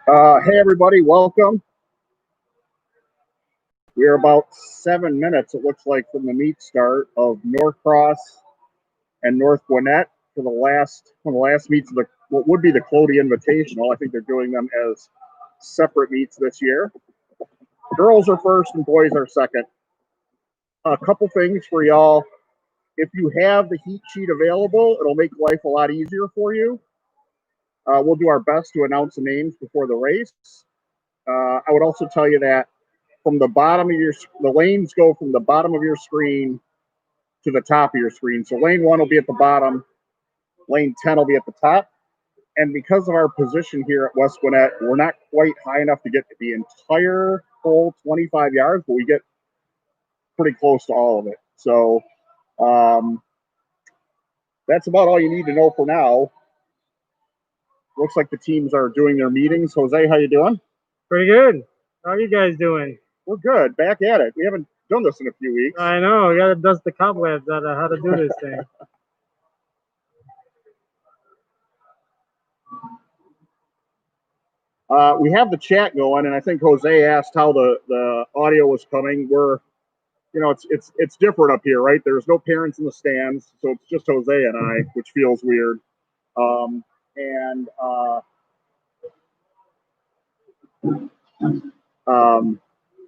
Hey everybody, welcome. We are about 7 minutes, it looks like, from the meet start of Norcross and North Gwinnett for one of the last meets of the what would be the Clody Invitational. I think they're doing them as separate meets this year. Girls are first and boys are second. A couple things for y'all. If you have the heat sheet available, it'll make life a lot easier for you. We'll do our best to announce the names before the race. I would also tell you that from the bottom of the lanes go from the bottom of your screen to the top of your screen. So lane 1 will be at the bottom, lane 10 will be at the top. And because of our position here at West Gwinnett, we're not quite high enough to get the entire full 25 yards, but we get pretty close to all of it. So that's about all you need to know for now. Looks like the teams are doing their meetings. Jose, how you doing? Pretty good. How are you guys doing? We're good. Back at it. We haven't done this in a few weeks. I know. You got to dust the cobwebs out of how to do this thing. We have the chat going, and I think Jose asked how the audio was coming. It's different up here, right? There's no parents in the stands, so it's just Jose and I, which feels weird.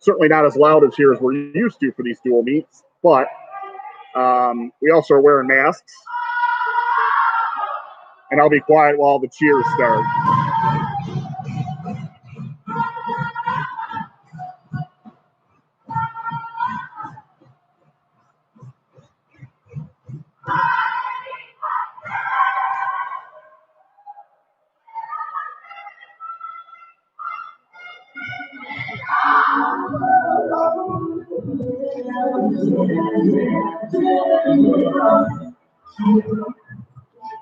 Certainly not as loud as here as we're used to for these dual meets, but we also are wearing masks. And I'll be quiet while the cheers start.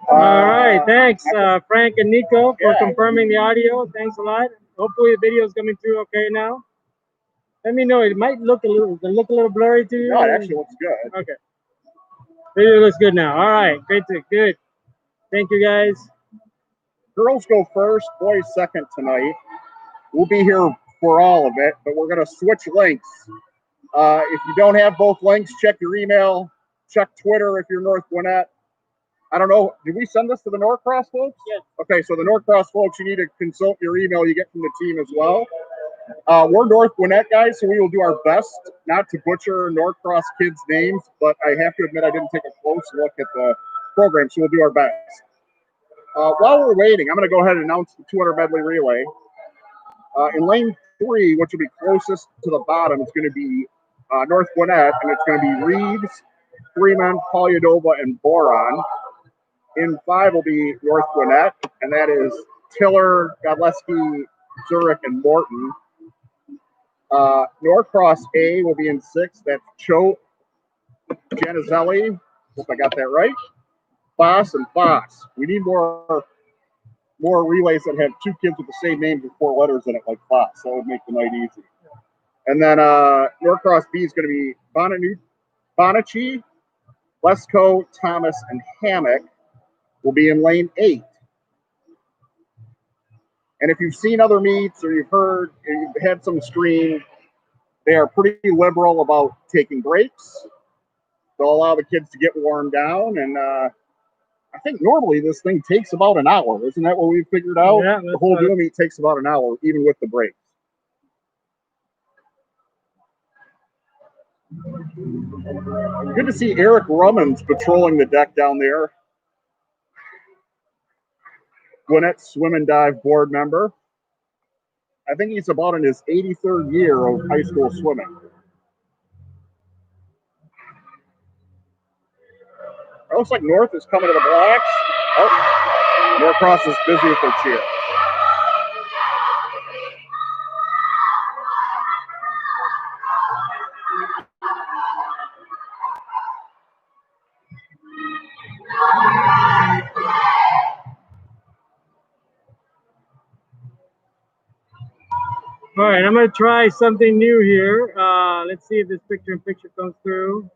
All right. Thanks, Frank and Nico, for confirming the audio. Thanks a lot. Hopefully the video is coming through okay now. Let me know. It might look a little blurry to you. No, it actually looks good. Okay. Video looks good now. All right. Good. Thank you, guys. Girls go first, boys second tonight. We'll be here for all of it, but we're going to switch links. If you don't have both links, check your email, check Twitter if you're North Gwinnett. I don't know. Did we send this to the Norcross folks? Yes. Okay, so the Norcross folks, you need to consult your email you get from the team as well. We're North Gwinnett guys, so we will do our best not to butcher Norcross kids' names, but I have to admit I didn't take a close look at the program, so we'll do our best. While we're waiting, I'm going to go ahead and announce the 200 medley relay. In lane 3, which will be closest to the bottom, it's going to be North Gwinnett, and it's going to be Reeves, Freeman, Polyadova, and Boron. In 5 will be North Gwinnett, and that is Tiller, Godleski, Zurich, and Morton. Norcross A will be in 6. That's Cho, Janizelli. Hope I got that right. Foss and Foss. We need more relays that have 2 kids with the same names with 4 letters in it, like Foss. That would make the night easy. And then Norcross B is going to be Bonacci, Lesko, Thomas, and Hammock will be in lane 8. And if you've seen other meets or you've had some screen, they are pretty liberal about taking breaks. They'll allow the kids to get worn down. And I think normally this thing takes about an hour. Isn't that what we figured out? Yeah, the whole dual meet takes about an hour, even with the breaks. Good to see Eric Rummins patrolling the deck down there. Gwinnett Swim and Dive board member. I think he's about in his 83rd year of high school swimming. It looks like North is coming to the blocks. Oh, Norcross is busy with their cheer. All right, I'm going to try something new here. Let's see if this picture-in-picture comes through.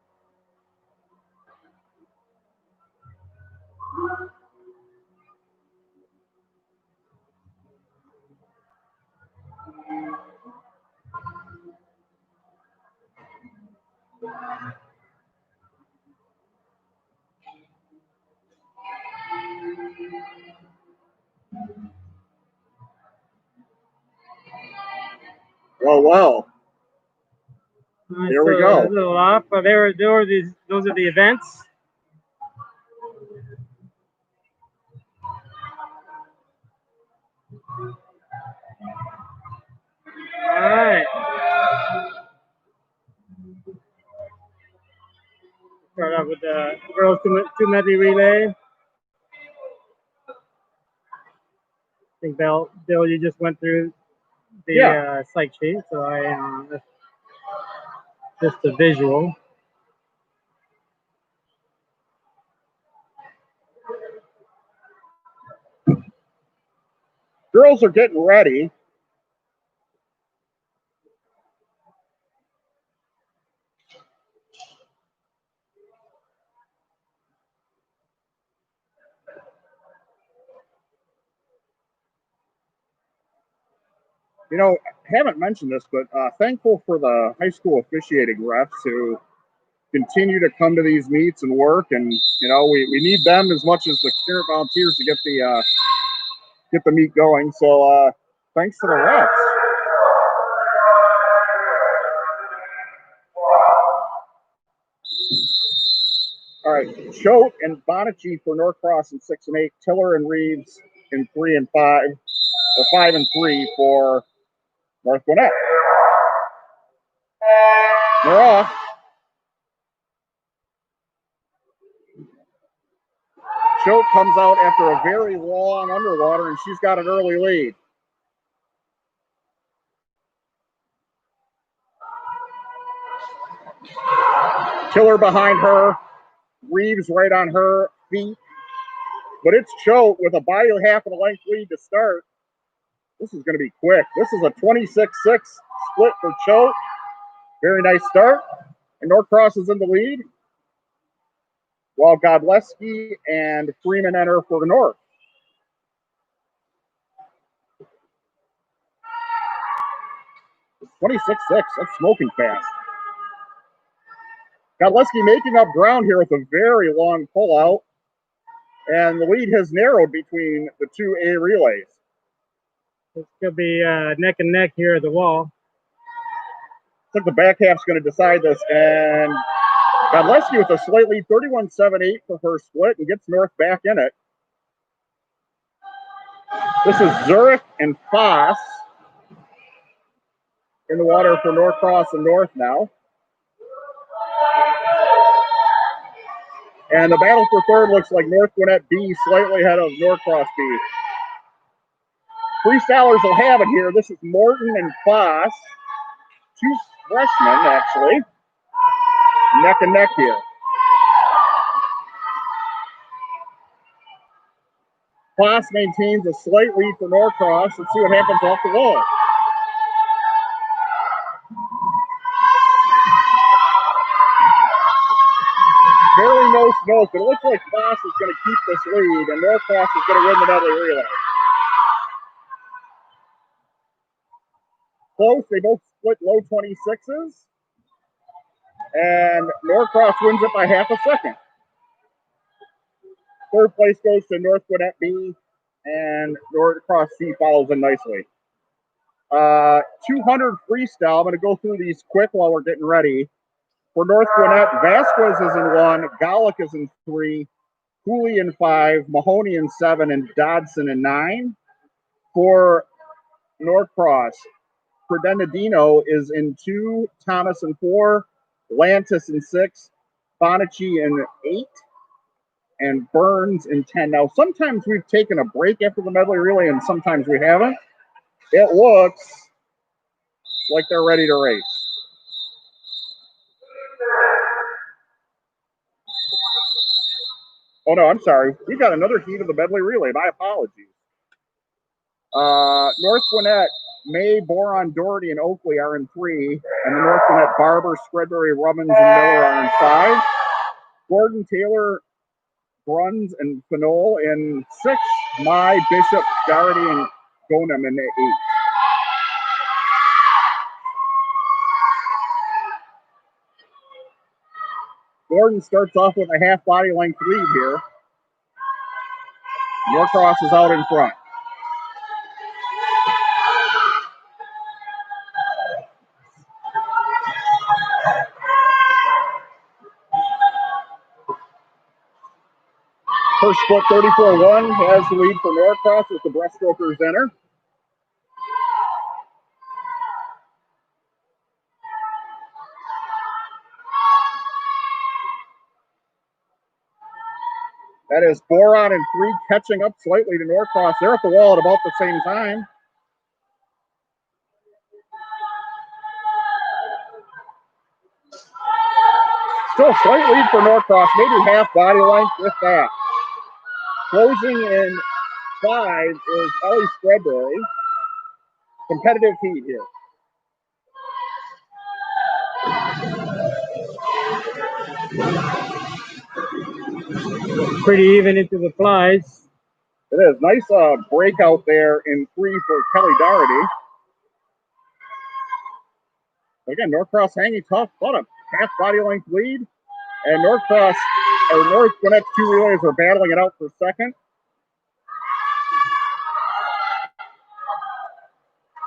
Well, well. There we go. A little off, but those are the events. All right. Start off with the girls two medley relay. I think Bill, you just went through the psych sheet, so that's just a visual. Girls are getting ready. You know, haven't mentioned this, but thankful for the high school officiating refs who continue to come to these meets and work. And, you know, we need them as much as the parent volunteers to get the meet going. So thanks to the refs. All right, Choate and Bonici for Norcross in 6 and 8, Tiller and Reeves in 3 and 5, or 5 and 3 for North Gwinnett. They're off. Choate comes out after a very long underwater, and she's got an early lead. Tiller behind her, Reeves right on her feet. But it's Choate with a body half of the length lead to start. This is going to be quick. This is a 26-6 split for Choate. Very nice start. And Norcross is in the lead, while Godleski and Freeman enter for the North. It's 26-6. That's smoking fast. Godleski making up ground here with a very long pullout. And the lead has narrowed between the two A relays. This could be neck and neck here at the wall. I think the back half's going to decide this. And Godleski with a slight lead, 31-7-8 for her split, and gets North back in it. This is Zurich and Foss in the water for Norcross and North now. And the battle for third looks like North Gwinnett B slightly ahead of Norcross B. Freestylers will have it here. This is Morton and Foss. Two freshmen, actually. Neck and neck here. Foss maintains a slight lead for Norcross. Let's see what happens off the wall. Barely no smoke, but it looks like Foss is going to keep this lead, and Norcross is going to win the medley relay. Close, they both split low 26s, and Norcross wins it by half a second. Third place goes to North Gwinnett B, and Norcross C follows in nicely. 200 freestyle. I'm going to go through these quick while we're getting ready. For North Gwinnett, Vasquez is in 1, Golick is in 3, Cooley in 5, Mahoney in 7, and Dodson in 9. For Norcross, Credendino is in 2, Thomas in 4, Lantis in 6, Bonici in 8, and Burns in 10. Now, sometimes we've taken a break after the medley relay, and sometimes we haven't. It looks like they're ready to race. Oh, no, I'm sorry. We got another heat of the medley relay. My apologies. North Gwinnett, May, Boron, Doherty, and Oakley are in 3, and the North Gwinnett Barber, Spreadberry, Rubbins, and Miller are in 5. Gordon, Taylor, Bruns, and Fanol in 6. Mai, Bishop, Doherty, and Gonam in 8. Gordon starts off with a half body length lead here. Norcross is out in front. First split 34-1 has the lead for Norcross with the breaststroker center. That is Boron and 3 catching up slightly to Norcross. They're at the wall at about the same time. Still slight lead for Norcross, maybe half body length with that. Closing in 5 is Ellie Spreadberry. Competitive heat here. Pretty even into the flies. It is. Nice breakout there in 3 for Kelly Doherty. Again, Norcross hanging tough, about a half body length lead. And North Gwinnett's 2 relays are battling it out for second.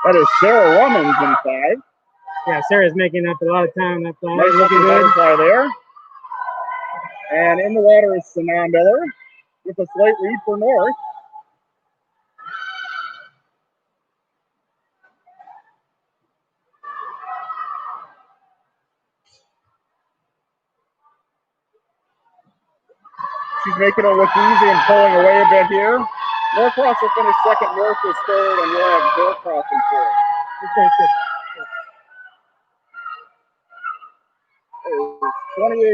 That is Sarah Rummins in 5. Yeah, Sarah's making up a lot of time. That's Nice looking butterfly there. And in the water is Sanaa Miller with a slight lead for North. She's making it look easy and pulling away a bit here. Norcross will finish second, North is third, and we'll have Norcross in fourth. Okay, good.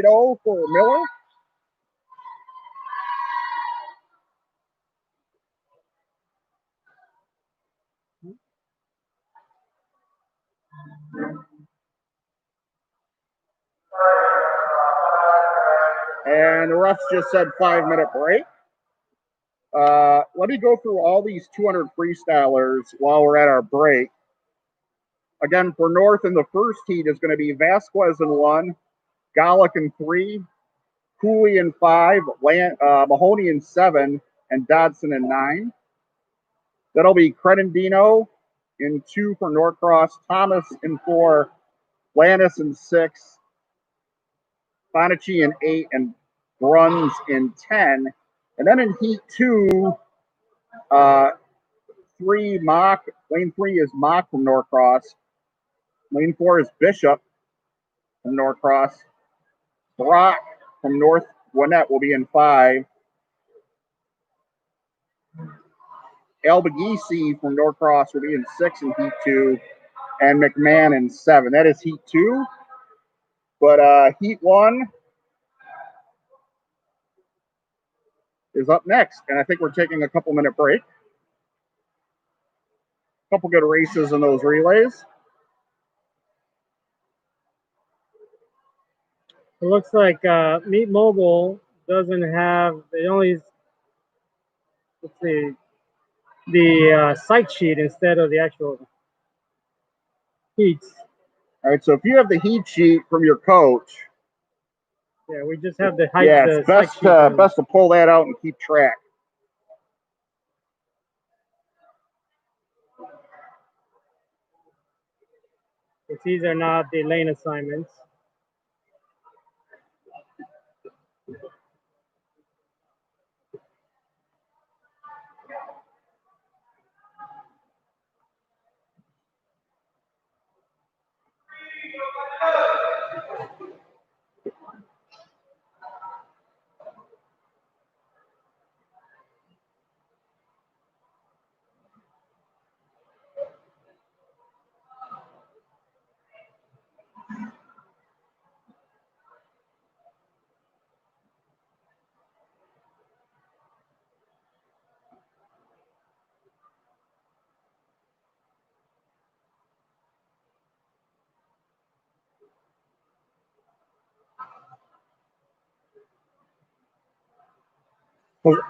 28-0 for Miller. And the refs just said 5-minute break. Let me go through all these 200 freestylers while we're at our break. Again, for North in the first heat is going to be Vasquez in 1, Golick in 3, Cooley in 5, Mahoney in 7, and Dodson in 9. That'll be Credendino in 2 for Norcross, Thomas in 4, Lannis in 6, Bonaci in 8, and Bruns in 10. And then in heat 2, 3 Mock. Lane 3 is Mock from Norcross. Lane 4 is Bishop from Norcross. Brock from North Gwinnett will be in 5. Albaghisi from Norcross will be in 6 in heat 2. And McMahon in 7. That is heat 2. But heat 1 is up next. And I think we're taking a couple-minute break. Couple good races in those relays. It looks like Meet Mobile doesn't have, they only, let's see, the site sheet instead of the actual heats. All right, so if you have the heat sheet from your coach, yeah, we just have the height. Yeah, it's best to pull that out and keep track. But these are not the lane assignments.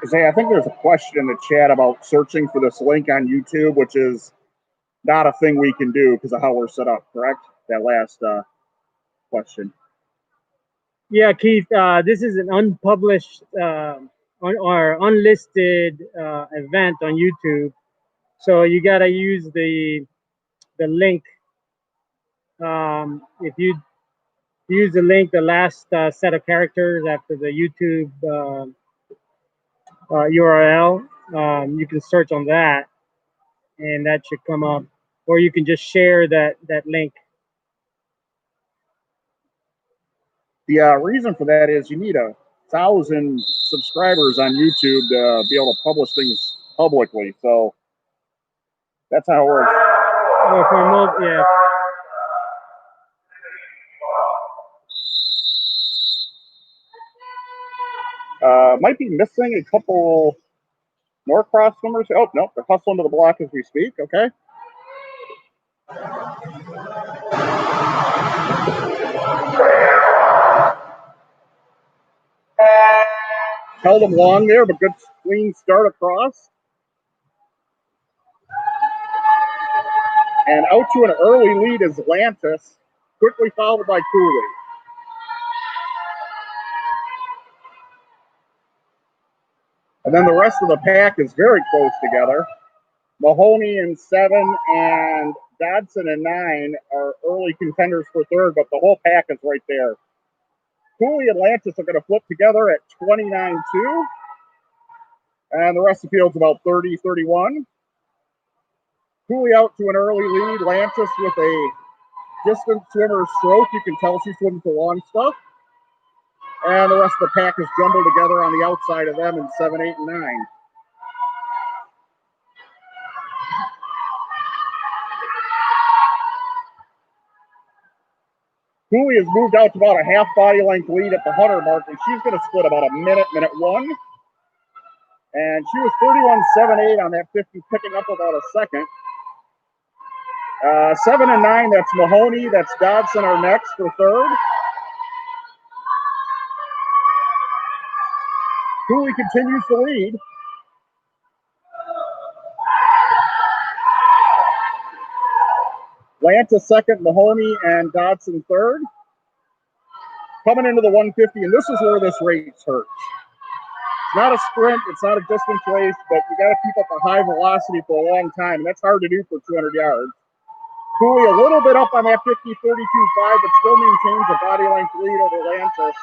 Zay, I think there's a question in the chat about searching for this link on YouTube, which is not a thing we can do because of how we're set up, correct? That last question. Yeah, Keith, this is an unpublished or unlisted event on YouTube. So you got to use the link. If you use the link, the last set of characters after the YouTube URL. You can search on that, and that should come up. Or you can just share that link. The reason for that is you need 1,000 subscribers on YouTube to be able to publish things publicly. So that's how it works. Oh, for mobile, yeah. Might be missing a couple Norcross swimmers. Oh, no, they're hustling to the block as we speak. Okay. Held them long there, but good clean start across. And out to an early lead is Atlantis, quickly followed by Cooley. And then the rest of the pack is very close together. Mahoney in 7 and Dodson in 9 are early contenders for third, but the whole pack is right there. Cooley and Atlantis are going to flip together at 29-2. And the rest of the field's about 30-31. Cooley out to an early lead. Atlantis with a distant swimmer stroke. You can tell she's swimming for long stuff. And the rest of the pack is jumbled together on the outside of them in 7, 8, and 9. Cooley has moved out to about a half body length lead at the 100 mark, and she's going to split about a minute, minute 1. And she was 31.78 on that 50, picking up about a second. 7 and 9, that's Mahoney, that's Dodson are next for third. Cooley continues to lead. Lanta second, Mahoney and Dodson third. Coming into the 150, and this is where this race hurts. It's not a sprint, it's not a distance race, but you got to keep up a high velocity for a long time, and that's hard to do for 200 yards. Cooley a little bit up on that 50, 32.5, but still maintains a body length lead over Lantis.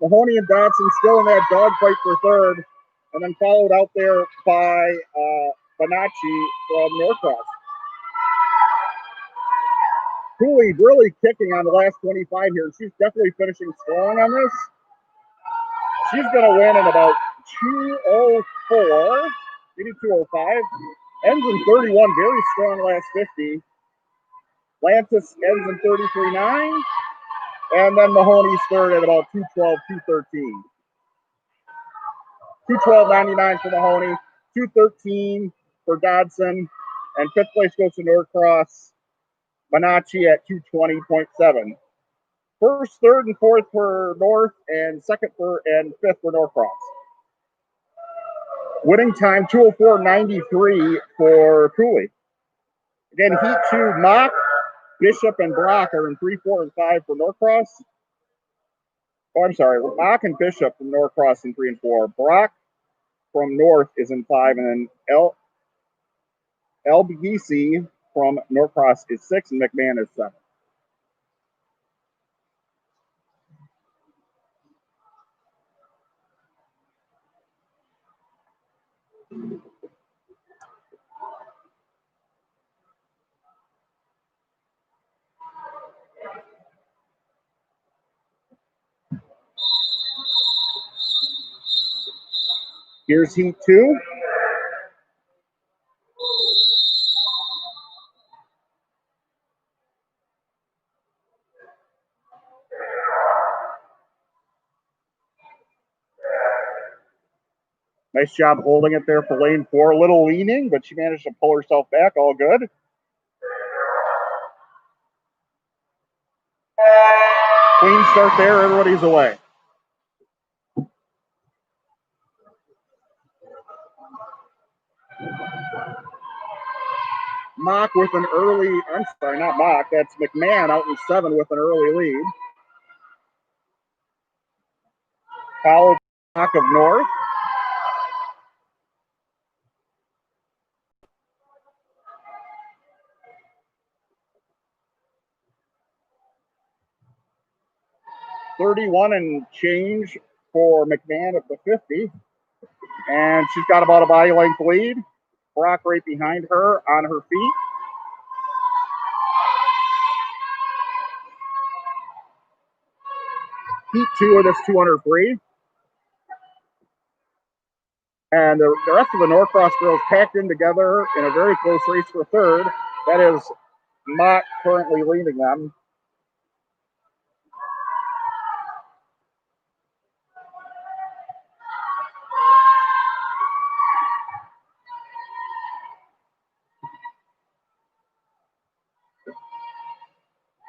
Mahoney and Dodson still in that dogfight for third, and then followed out there by Bonacci from Norcross. Cooley really kicking on the last 25 here. She's definitely finishing strong on this. She's going to win in about 2:04, maybe 2:05. Ends in 31, very strong last 50. Lantis ends in 33.9. And then Mahoney's third at about 2:12, 2:13. 2:12.99 for Mahoney, 2:13 for Dodson, and fifth place goes to Norcross. Bonacci at 2:20.7. First, third, and fourth for North, and second and fifth for Norcross. Winning time 2:04.93 for Cooley. Again, Heat 2, Mock, Bishop, and Brock are in 3, 4, and 5 for Norcross. Oh, I'm sorry, Mock and Bishop from Norcross in 3 and 4. Brock from North is in 5, and then LBC from Norcross is 6, and McMahon is 7. Here's Heat 2. Nice job holding it there for lane 4. A little leaning, but she managed to pull herself back. All good. Clean start there. Everybody's away. Mock with an early, I'm sorry, not Mock. That's McMahon out in 7 with an early lead. Followed Mock of North. $31 and change for McMahon at the 50. And she's got about a body length lead. Brock right behind her on her feet. Heat 2 of this 200 free. And the rest of the Norcross girls packed in together in a very close race for third. That is Mott currently leading them.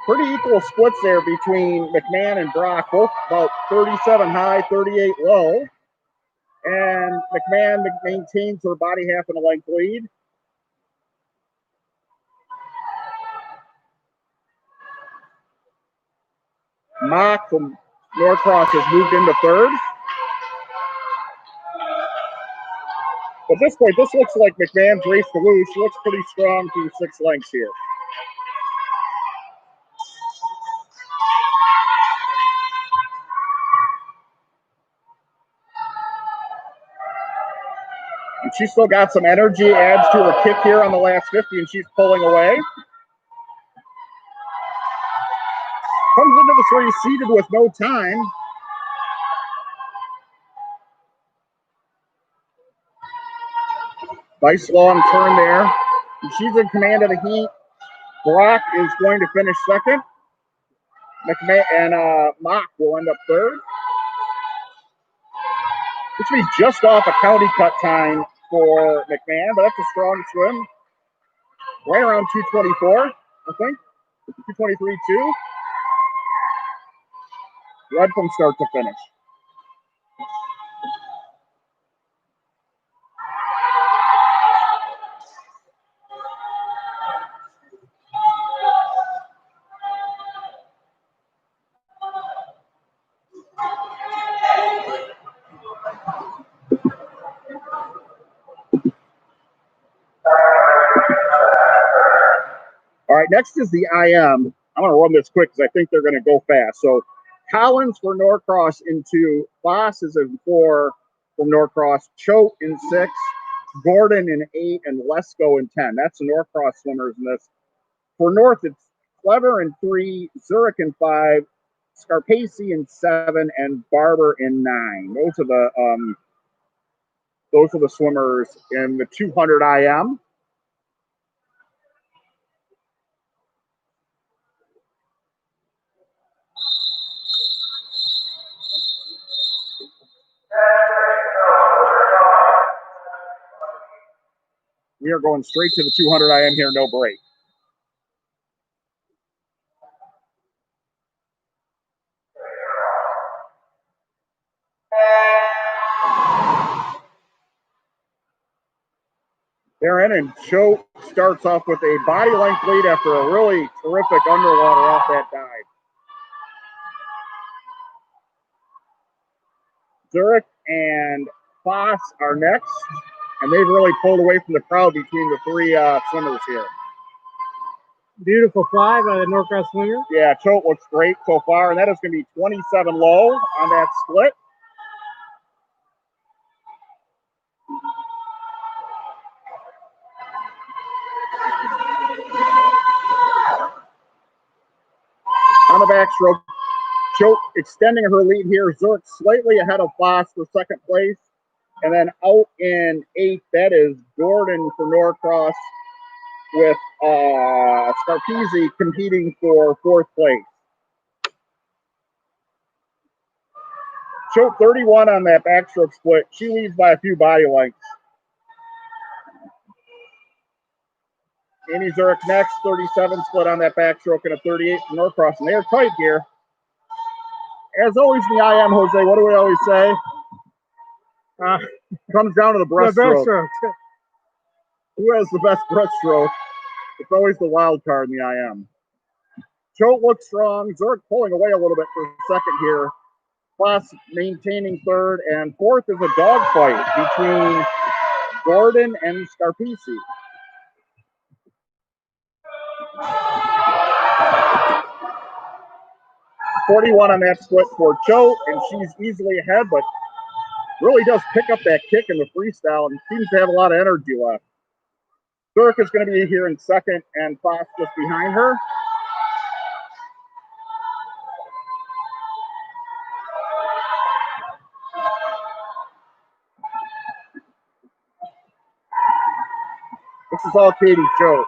Pretty equal splits there between McMahon and Brock, both about 37 high, 38 low. And McMahon maintains her body half and a length lead. Mock from Norcross has moved into third. At this point, this looks like McMahon's race to lose. She looks pretty strong through 6 lengths here. And she's still got some energy, adds to her kick here on the last 50, and she's pulling away. Comes into this race seated with no time. Nice long turn there. And she's in command of the heat. Brock is going to finish second. McMahon and Mock will end up third. This will be just off a county cut time for McMahon, but that's a strong swim. Right around 224, I think. 223.2. Red from start to finish. All right, next is the IM. I'm going to run this quick because I think they're going to go fast. So Collins for Norcross in 2, Foss is in 4 from Norcross, Choate in 6, Gordon in 8, and Lesko in 10. That's the Norcross swimmers in this. For North, it's Clever in 3, Zurich in 5, Scarpace in 7, and Barber in 9. Those are the swimmers in the 200 IM. We are going straight to the 200 IM here, no break. They're in, and Choate starts off with a body length lead after a really terrific underwater off that dive. Zurich and Foss are next, and they've really pulled away from the crowd between the 3 swimmers here. Beautiful fly by the Norcross swinger. Yeah, Choate looks great so far, and that is going to be 27 low on that split. On the backstroke, Choate extending her lead here. Zurich slightly ahead of Foss for second place. And then out in 8th, that is Gordon for Norcross with Scarpace competing for 4th place. Choate 31 on that backstroke split. She leads by a few body lengths. Amy Zurich next, 37 split on that backstroke and a 38 for Norcross. And they're tight here. As always in the IM, Jose, what do we always say? Comes down to the breaststroke. Who has the best breaststroke? It's always the wild card in the IM. Choate looks strong. Zurich pulling away a little bit for second here. Foss maintaining third, and fourth is a dogfight between Gordon and Scarpace. 41 on that split for Cho, and she's easily ahead, but really does pick up that kick in the freestyle and seems to have a lot of energy left. Zurich is going to be here in second, and Foss just behind her. This is all Katie Cho.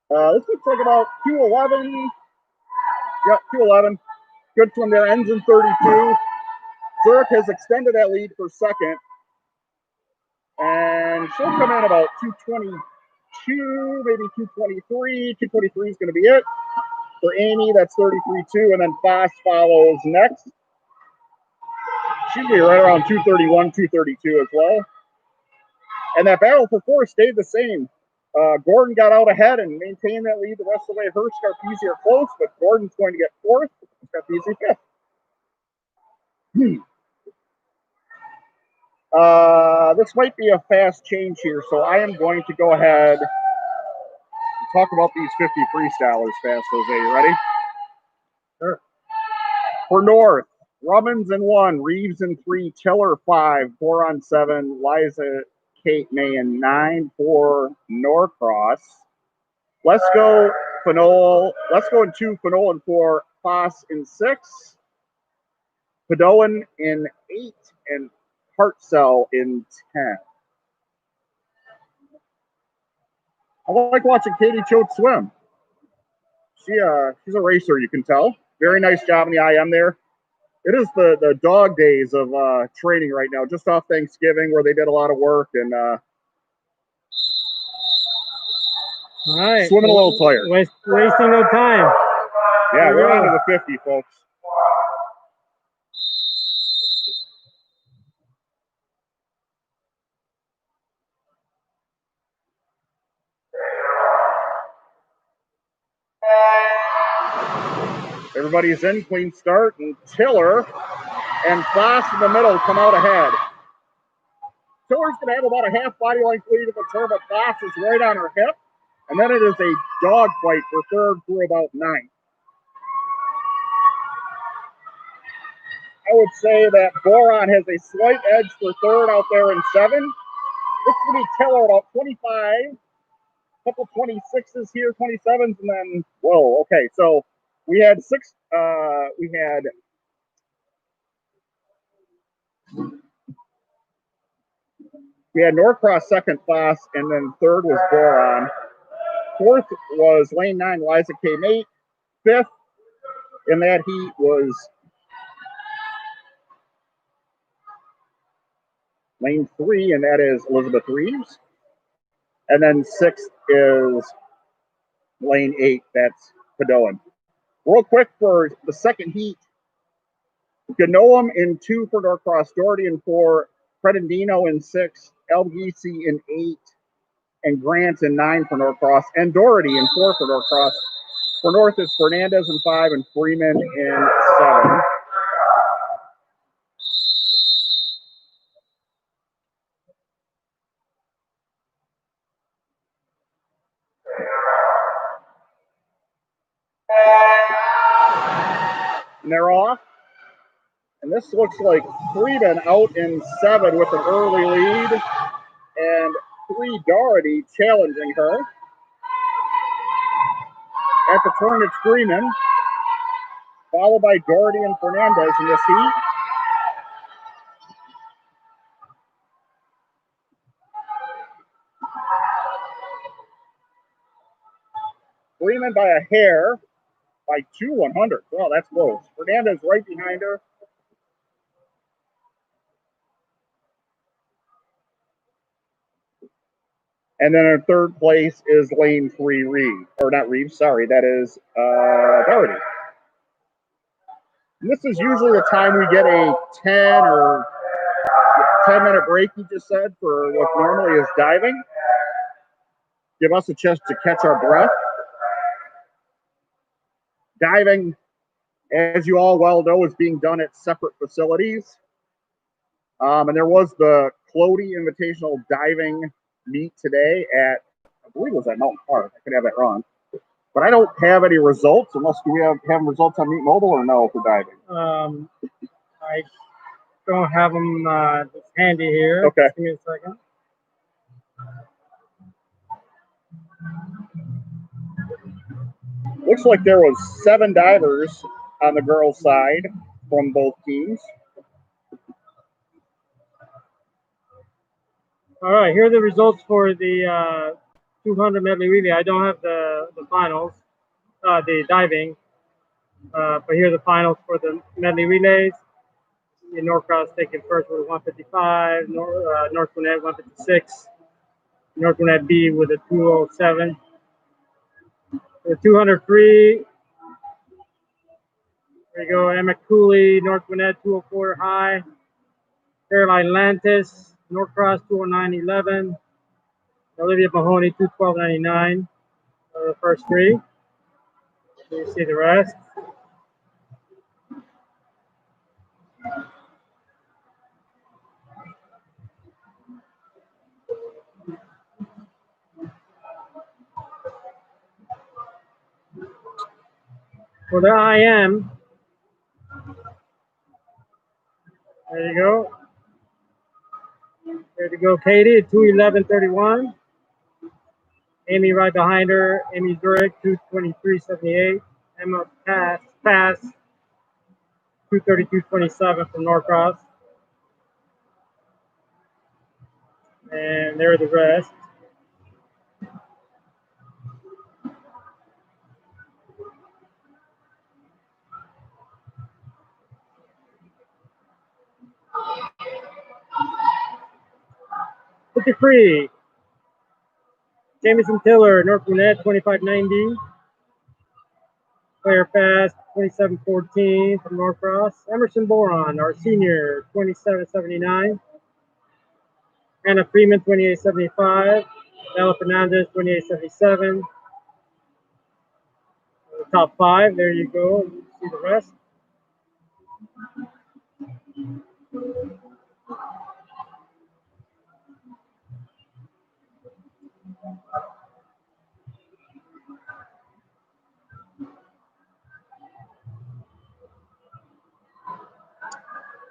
This looks like about 2:11. Yep, 2:11. Good from their ends in 32. Zurich has extended that lead for second. And she'll come in about 2:22, maybe 2:23. 2:23 is going to be it. For Amy, that's 33.2. And then Foss follows next. She'll be right around 2:31, 2:32 as well. And that battle for fourth stayed the same. Gordon got out ahead and maintained that lead the rest of the way. Hirsch, Scarpese are close, but Gordon's going to get fourth. Scarpese fifth. This might be a fast change here, so I am going to go ahead and talk about these 50 freestylers fast, Jose. You ready? Sure. For North, Rummins in 1, Reeves in 3, Tiller 5, Boron 7, Liza, Kate May in 9 for Norcross. Let's go in 2, Fanola in 4, Foss in 6, Padoan in 8, and Hartzell in 10. I like watching Katie Choate swim. She's a racer, you can tell. Very nice job in the IM there. It is the dog days of training right now, just off Thanksgiving where they did a lot of work and All right. Swimming a little tired. Wasting no time. Yeah, we're on to the 50, folks. Everybody's in, clean start, and Tiller and Foss in the middle come out ahead. Tiller's going to have about a half body length lead at the turn, but Foss is right on her hip. And then it is a dog fight for third through about 9. I would say that Boron has a slight edge for third out there in 7. This will be Tiller about 25. Couple 26s here, 27s, and then, whoa, okay. So we had 6, we had Norcross second, Foss, and then third was Boron. Fourth was lane 9, Liza K. Mate. Fifth in that heat was lane 3, and that is Elizabeth Reeves. And then 6th is lane 8, that's Padoan. Real quick for the second heat, Ganoam in 2 for Norcross, Doherty in 4, Predendino in 6, Elgisi in 8, and Grant in 9 for Norcross, and Doherty in 4 for Norcross. For North, it's Fernandez in 5 and Freeman in 7. And they're off. And this looks like Freeman out in 7 with an early lead. And 3 Doherty challenging her. At the turn, it's Freeman, followed by Doherty and Fernandez in this heat. Freeman by a hair, by 2 100. Well, that's close. Fernandez right behind her. And then in third place is lane 3 Reeves. Or not Reeves, sorry. That is Doherty. And this is usually the time we get a 10 or 10-minute break, you just said, for what normally is diving. Give us a chance to catch our breath. Diving, as you all well know, is being done at separate facilities. And there was the Clody Invitational Diving meet today at, I believe it was at Mountain Park. I could have that wrong. But I don't have any results unless do we have results on Meet Mobile or no for diving? I don't have them handy here. Okay. Just give me a second. Looks like there was 7 divers on the girls' side from both teams. All right, here are the results for the 200 medley relay. I don't have the finals, the diving, but here are the finals for the medley relays. The Norcross taking first with 155, North Gwinnett 156, North Gwinnett B with a 207. The 200 free, there you go, Emma Cooley, North Gwinnett 204 high, Caroline Lantis, Norcross 209.11, Olivia Mahoney 212.99. The first 3. You see the rest. For the IM, there you go. There you go, Katie, 211.31. Amy right behind her. Amy Zurich, 223.78. Emma Pass, 232.27 from Norcross. And there are the rest. Free. Jamison Tiller, North Gwinnett, 25.90. Claire Fast, 27.14 from Norcross. Emerson Boron, our senior, 27.79. Anna Freeman, 28.75. Bella Fernandez, 28.77. The top 5, there you go. You see the rest.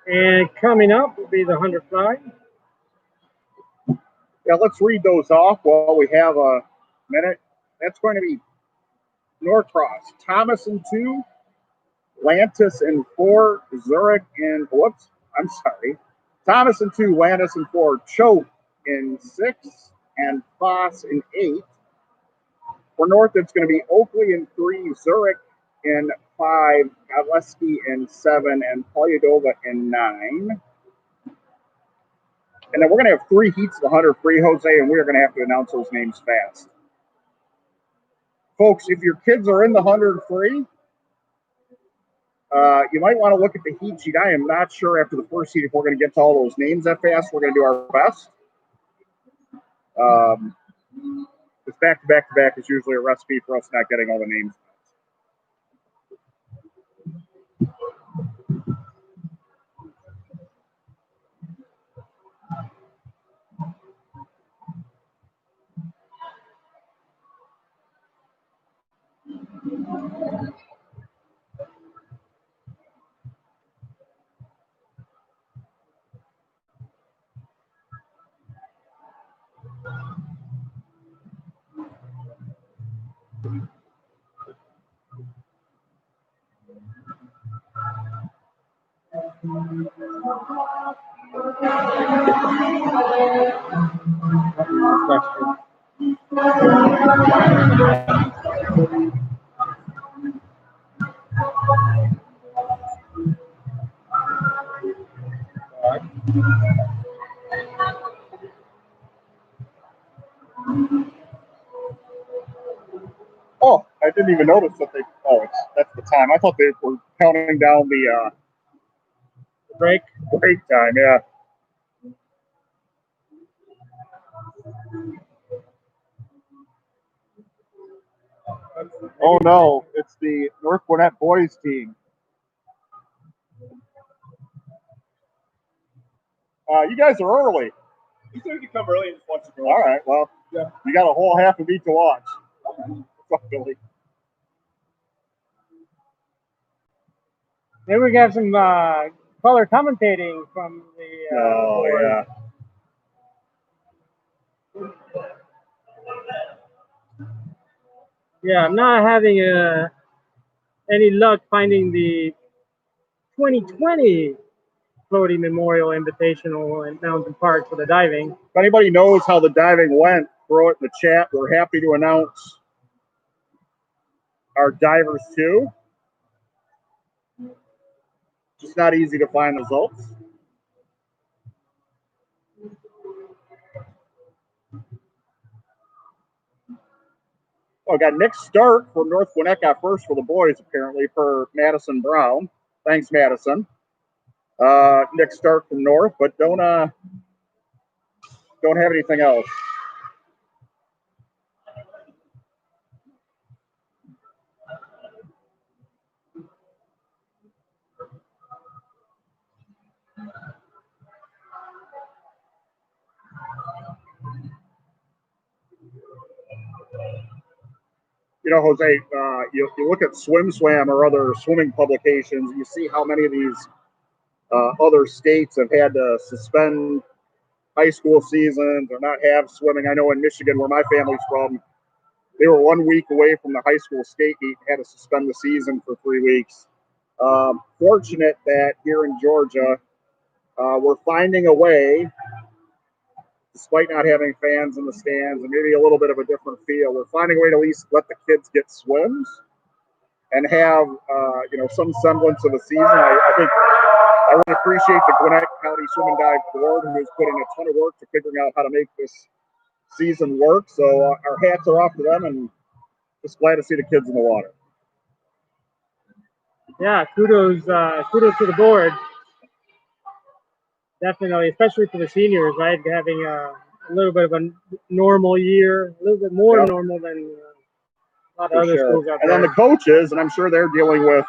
And coming up will be the 100 fly. Yeah, let's read those off while we have a minute. That's going to be Norcross, Thomas in 2, Lantis in 4, Zurich in, Thomas in 2, Lantis in 4, Choate in 6, and Foss in 8. For North, it's going to be Oakley in 3, Zurich in 5, Godleski in 7, and Polyadova in 9. And then we're going to have 3 heats of 100 free, Jose, and we're going to have to announce those names fast. Folks, if your kids are in the 100 free, you might want to look at the heat sheet. I am not sure after the first heat if we're going to get to all those names that fast. We're going to do our best. This back-to-back-to-back is usually a recipe for us not getting all the names. Oh, I didn't even notice that they. Oh, that's the time. I thought they were counting down the break time. Yeah. Oh no, it's the North Gwinnett boys team. You guys are early. You said we could come early and just watch the girls. All right, well, Yeah. you got a whole half a beat to watch. What's up, Billy? Maybe we have some color commentating from the board. Yeah. Yeah, I'm not having any luck finding the 2020 Floating Memorial Invitational in Mountain Park for the diving. If anybody knows how the diving went, throw it in the chat. We're happy to announce our divers too. Just not easy to find results. Oh, I got Nick Stark from North Gwinnett got first for the boys, apparently, for Madison Brown. Thanks, Madison. Nick Stark from North, but don't have anything else. You know, Jose, you look at SwimSwam or other swimming publications, you see how many of these other states have had to suspend high school seasons or not have swimming. I know in Michigan, where my family's from, they were 1 week away from the high school state meet, had to suspend the season for 3 weeks. Fortunate that here in Georgia, we're finding a way, despite not having fans in the stands and maybe a little bit of a different feel, we're finding a way to at least let the kids get swims and have some semblance of a season. I think I really appreciate the Gwinnett County Swim and Dive Board, who has put in a ton of work to figuring out how to make this season work. So our hats are off to them, and just glad to see the kids in the water. Yeah, kudos to the board. Definitely, especially for the seniors, right? Having a little bit of a normal year, a little bit more normal than a lot of other schools out there. And then the coaches, and I'm sure they're dealing with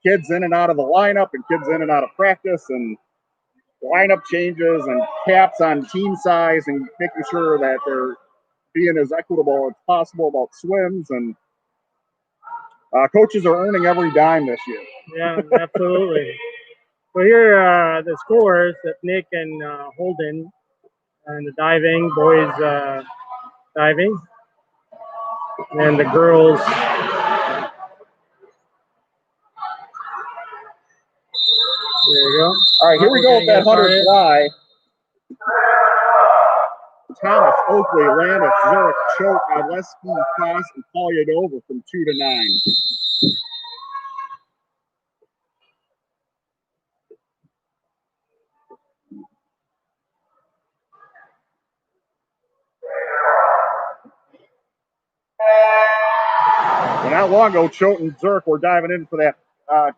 kids in and out of the lineup and kids in and out of practice and lineup changes and caps on team size and making sure that they're being as equitable as possible about swims. And coaches are earning every dime this year. Yeah, absolutely. So here are the scores that Nick and Holden and the diving, boys diving, and the girls. There you go. All right, here we go with that 100 fly. Thomas, Oakley, Landis, Zurich, Choate, Godleski, Koss, and Polyadova from 2 to 9. Well, not long ago, Choate and Zurich were diving in for that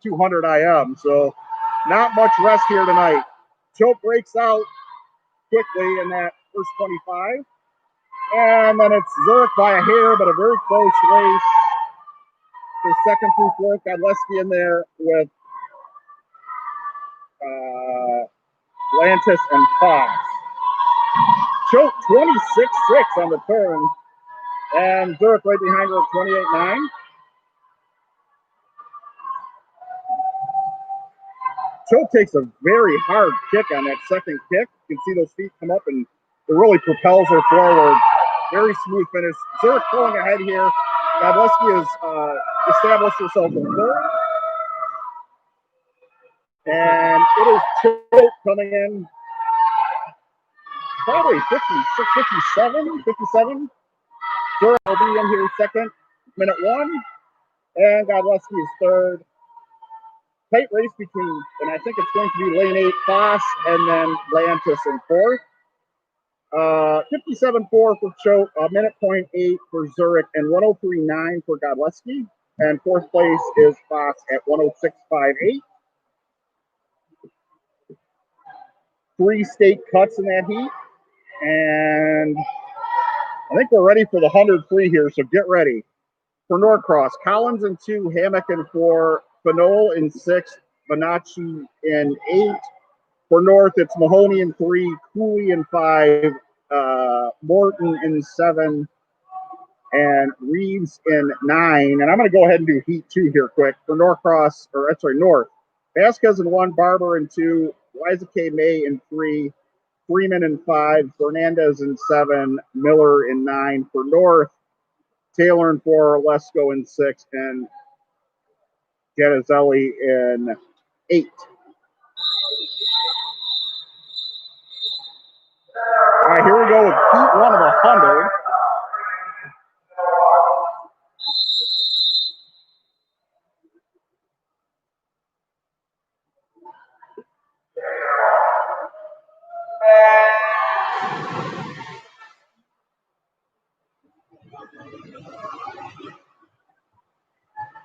200 IM, so not much rest here tonight. Choate breaks out quickly in that first 25. And then it's Zurich by a hair, but a very close race for second through fourth. Godleski in there with Lantis and Fox. Choate 26-6 on the turn. And Zurich right behind her at 28-9. Choate takes a very hard kick on that second kick. You can see those feet come up and it really propels her forward. Very smooth finish. Zurich pulling ahead here. Godleski has established herself in third. And it is Choate coming in probably 56, 57. Zurich will be in here second, minute 1. And Godleski is third. Tight race between, and I think it's going to be lane 8, Foss, and then Lantis in fourth. 57.4 for Choate, minute 0.8 for Zurich, and 103.9 for Godleski. And fourth place is Foss at 106.58. 3 state cuts in that heat. And I think we're ready for the 100 free here, so get ready. For Norcross, Collins in 2, Hammock in 4, Fanol in 6, Bonacci in 8. For North, it's Mahoney in 3, Cooley in 5, Morton in 7, and Reeves in 9. And I'm going to go ahead and do heat 2 here quick. For North. Vasquez in 1, Barber in 2, Liza K. May in 3, Freeman in 5, Fernandez in 7, Miller in 9 for North, Taylor in 4, Lesko in 6, and Janizelli in 8. All right, here we go with Heat 1 of 100.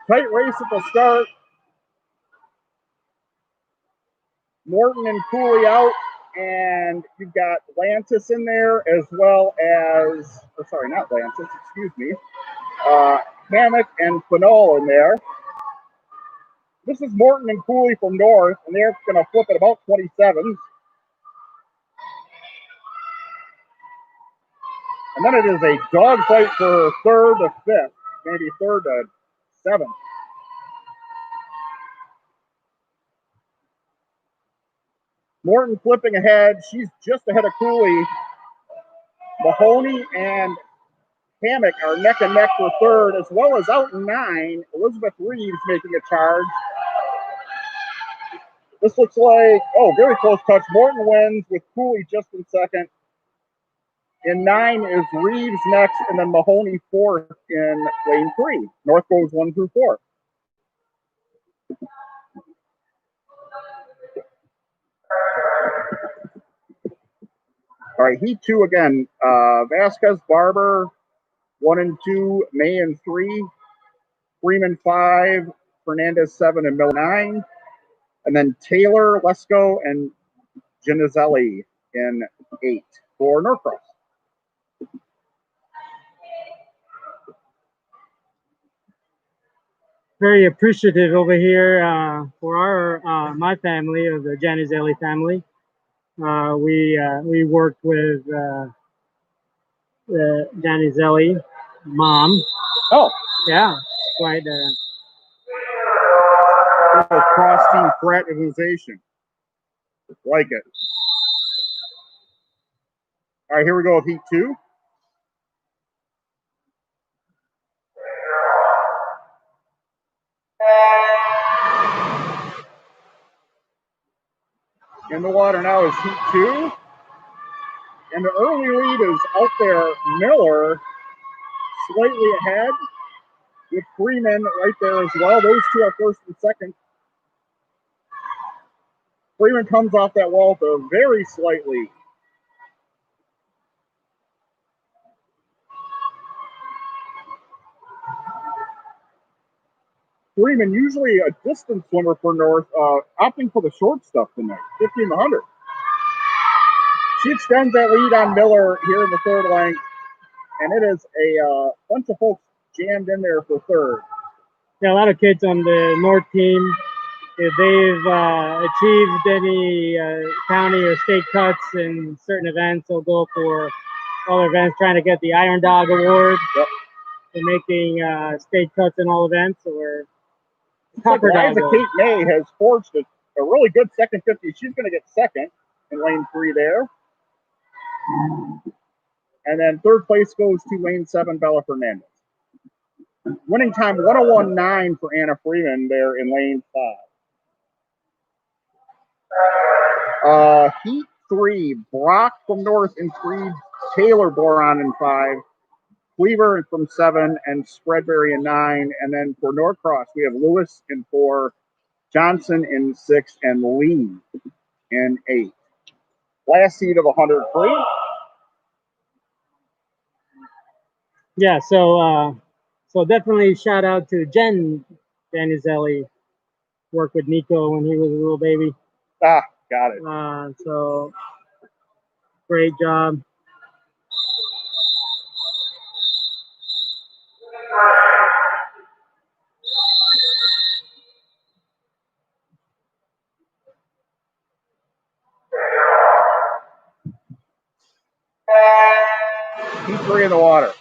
Tight race at the start. Morton and Cooley out, and you've got Lantis in there as well as, oh, sorry, not Lantis, excuse me, Hammock and Pinole in there. This is Morton and Cooley from North, and they're going to flip at about 27. And then it is a dogfight for 3rd to 5th, maybe 3rd to 7th. Morton flipping ahead. She's just ahead of Cooley. Mahoney and Hammock are neck and neck for 3rd, as well as out in 9, Elizabeth Reeves making a charge. This looks like, oh, very close touch. Morton wins with Cooley just in 2nd. In 9 is Reeves next, and then Mahoney 4th in lane 3. North goes 1 through 4. All right, Heat 2 again. Vasquez, Barber, 1 and 2, May in 3, Freeman 5, Fernandez 7, and Miller 9. And then Taylor, Lesko, and Janizelli in 8 for Norcross. Very appreciative over here for our my family, of the Janizelli family. We worked with the Janizelli mom. Oh, yeah, quite cross-team fraternization. Like it. All right, here we go with Heat 2. In the water now is Heat 2. And the early lead is out there. Miller slightly ahead with Freeman right there as well. Those two are 1st and 2nd. Freeman comes off that wall with a very slight lead. Freeman, usually a distance swimmer for North, opting for the short stuff tonight, 1500. She extends that lead on Miller here in the 3rd length, and it is a bunch of folks jammed in there for 3rd. Yeah, a lot of kids on the North team, if they've achieved any county or state cuts in certain events, they'll go for all events, trying to get the Iron Dog Award. Yep. For making state cuts in all events, or Copper Dog. Kate May has forged a really good 2nd 50. She's going to get 2nd in lane 3 there. And then 3rd place goes to lane 7, Bella Fernandez. Winning time 101.9 for Anna Freeman there in lane 5. Heat 3, Brock from North in 3, Taylor Boron in 5, Cleaver from 7, and Spreadberry in 9. And then for Norcross, we have Lewis in 4, Johnson in 6, and Lee in 8. Last seat of 100 free. Yeah, so definitely shout out to Jen Janizelli. Worked with Nico when he was a little baby. Ah, got it. So great job. Heat 3 in the water.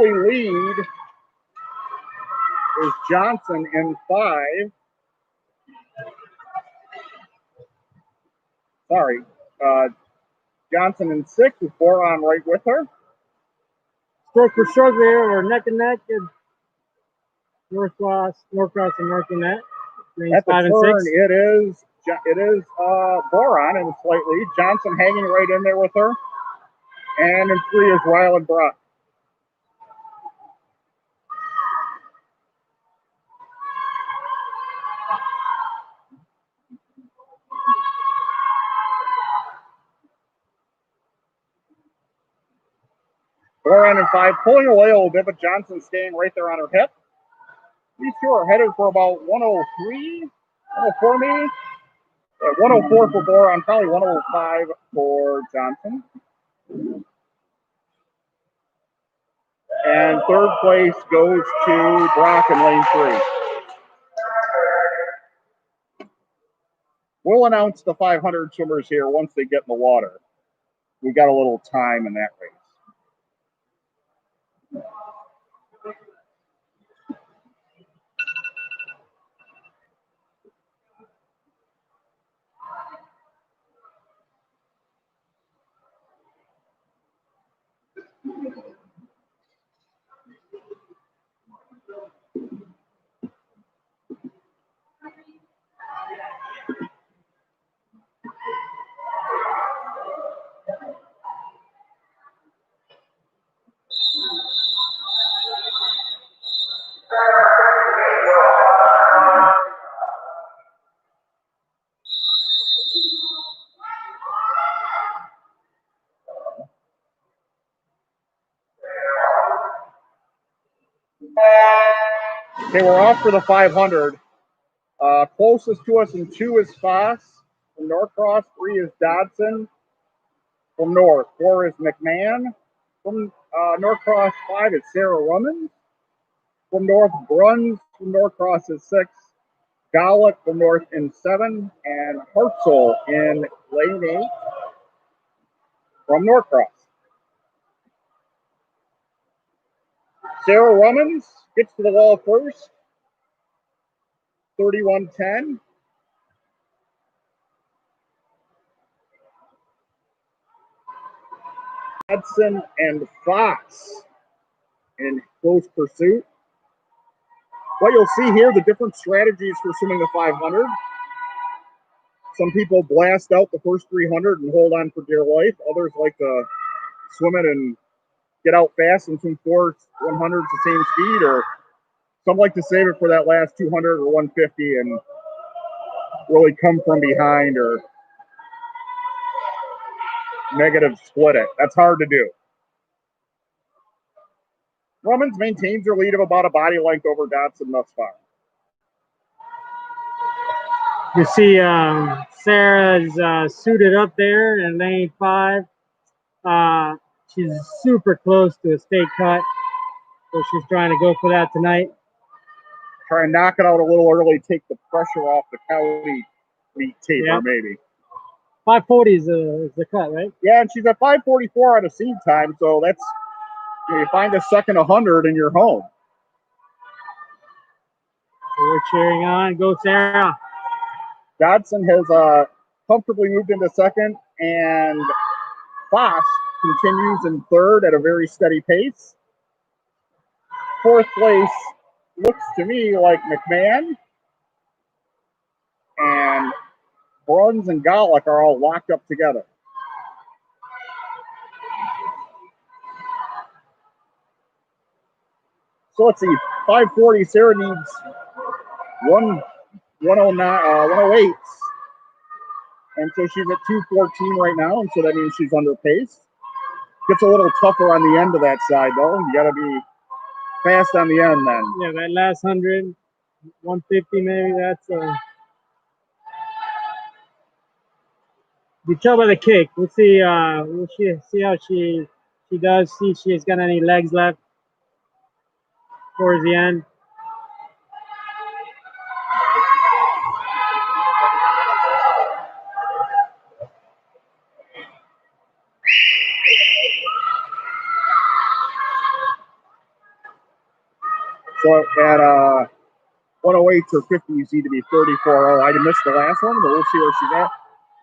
early lead is Johnson in 5. Sorry. Johnson in 6 with Boron right with her. Stroke for stroke there, or neck and neck. Norcross and North Gwinnett. At the 5 and turn, 6. it is Boron in a slight lead. Johnson hanging right in there with her. And in 3 is Ryland Brock. Boron in 5, pulling away a little bit, but Johnson staying right there on her hip. These two are headed for about 103, 104 maybe. 104 for Boron, probably 105 for Johnson. And third place goes to Brock in lane 3. We'll announce the 500 swimmers here once they get in the water. We got a little time in that race. Okay, we're off for the 500. Closest to us in 2 is Foss. From Norcross, 3 is Dodson. From North, 4 is McMahon. From Norcross, 5 is Sarah Rummans. From North, Bruns. From Norcross is 6. Golick from North in 7. And Hartzell in lane 8 from Norcross. Sarah Rummans gets to the wall first. 31:10. Hudson and Fox in close pursuit. What you'll see here, the different strategies for swimming the 500. Some people blast out the first 300 and hold on for dear life. Others like to swim it and get out fast and swim 4 100s the same speed, or some like to save it for that last 200 or 150 and really come from behind or negative split it. That's hard to do. Rummans maintains her lead of about a body length over Dodson thus far. You see Sarah's suited up there in lane 5. She's super close to a state cut, so she's trying to go for that tonight. Try and knock it out a little early, take the pressure off the county meet taper, maybe. 540 is the cut, right? Yeah, and she's at 544 out of seed time, so that's, you find a second 100 and you're home. So we're cheering on. Go, Sarah. Dodson has comfortably moved into second, and Foss continues in third at a very steady pace. Fourth place looks to me like McMahon, and Bruns and Golick are all locked up together. So let's see, 540, Sarah needs 108. And so she's at 214 right now, and so that means she's under pace. Gets a little tougher on the end of that side, though. You got to be fast on the end then. Yeah, that last 100, 150 maybe, that's you tell by the kick. We'll see see how she does, see if she's got any legs left towards the end. at 108 or 50, you need to be 34.0. I missed the last one, but we'll see where she's at.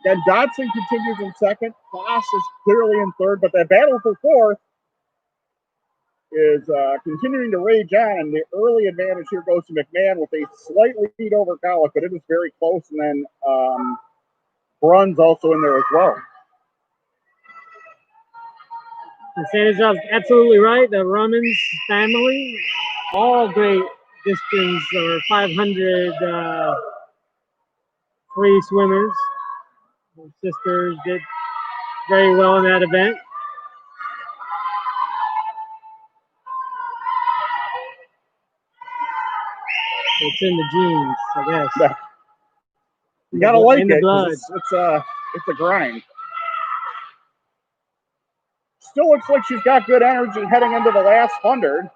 Then Dodson continues in second. Foss is clearly in third, but that battle for fourth is continuing to rage on, and the early advantage here goes to McMahon with a slight lead over Golick, but it is very close, and then Brun's also in there as well. Sanizov's absolutely right. The Rumens family, all great distance or 500 free swimmers. The sisters did very well in that event. It's in the genes, I guess. Yeah. You gotta like it. Blood. It's a grind. Still looks like she's got good energy heading into the last 100.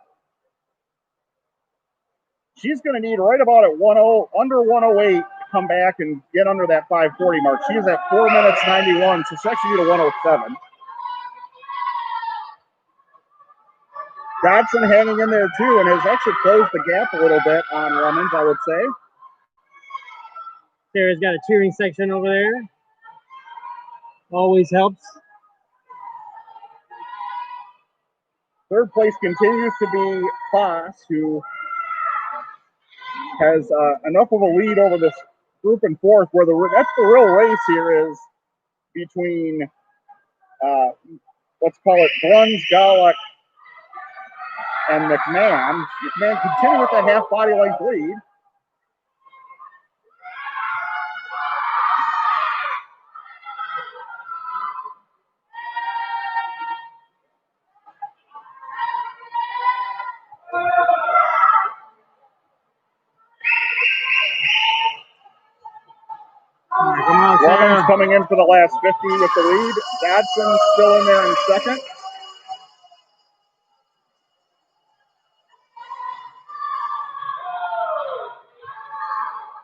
She's going to need right about at under 108 to come back and get under that 540 mark. She's at 4 minutes 91, so she actually need a 107. Dodson hanging in there too, and has actually closed the gap a little bit on Rumens, I would say. Sarah's got a cheering section over there. Always helps. Third place continues to be Foss, who has enough of a lead over this group in fourth, where that's the real race here is between, let's call it Bruns, Golick, and McMahon. McMahon continuing with that half body length lead. Rumens coming in for the last 50 with the lead. Dodson still in there in second.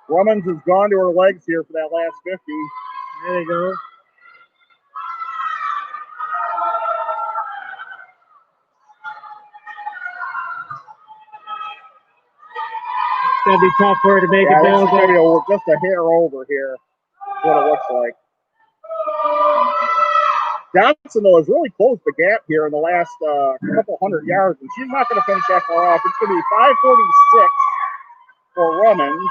Rumens has gone to her legs here for that last 50. There you go. It's going to be tough for her to make it down. Just a hair over here. What it looks like. Dodson, though, has really closed the gap here in the last couple hundred yards, and she's not going to finish that far off. It's going to be 5:46 for Rumens,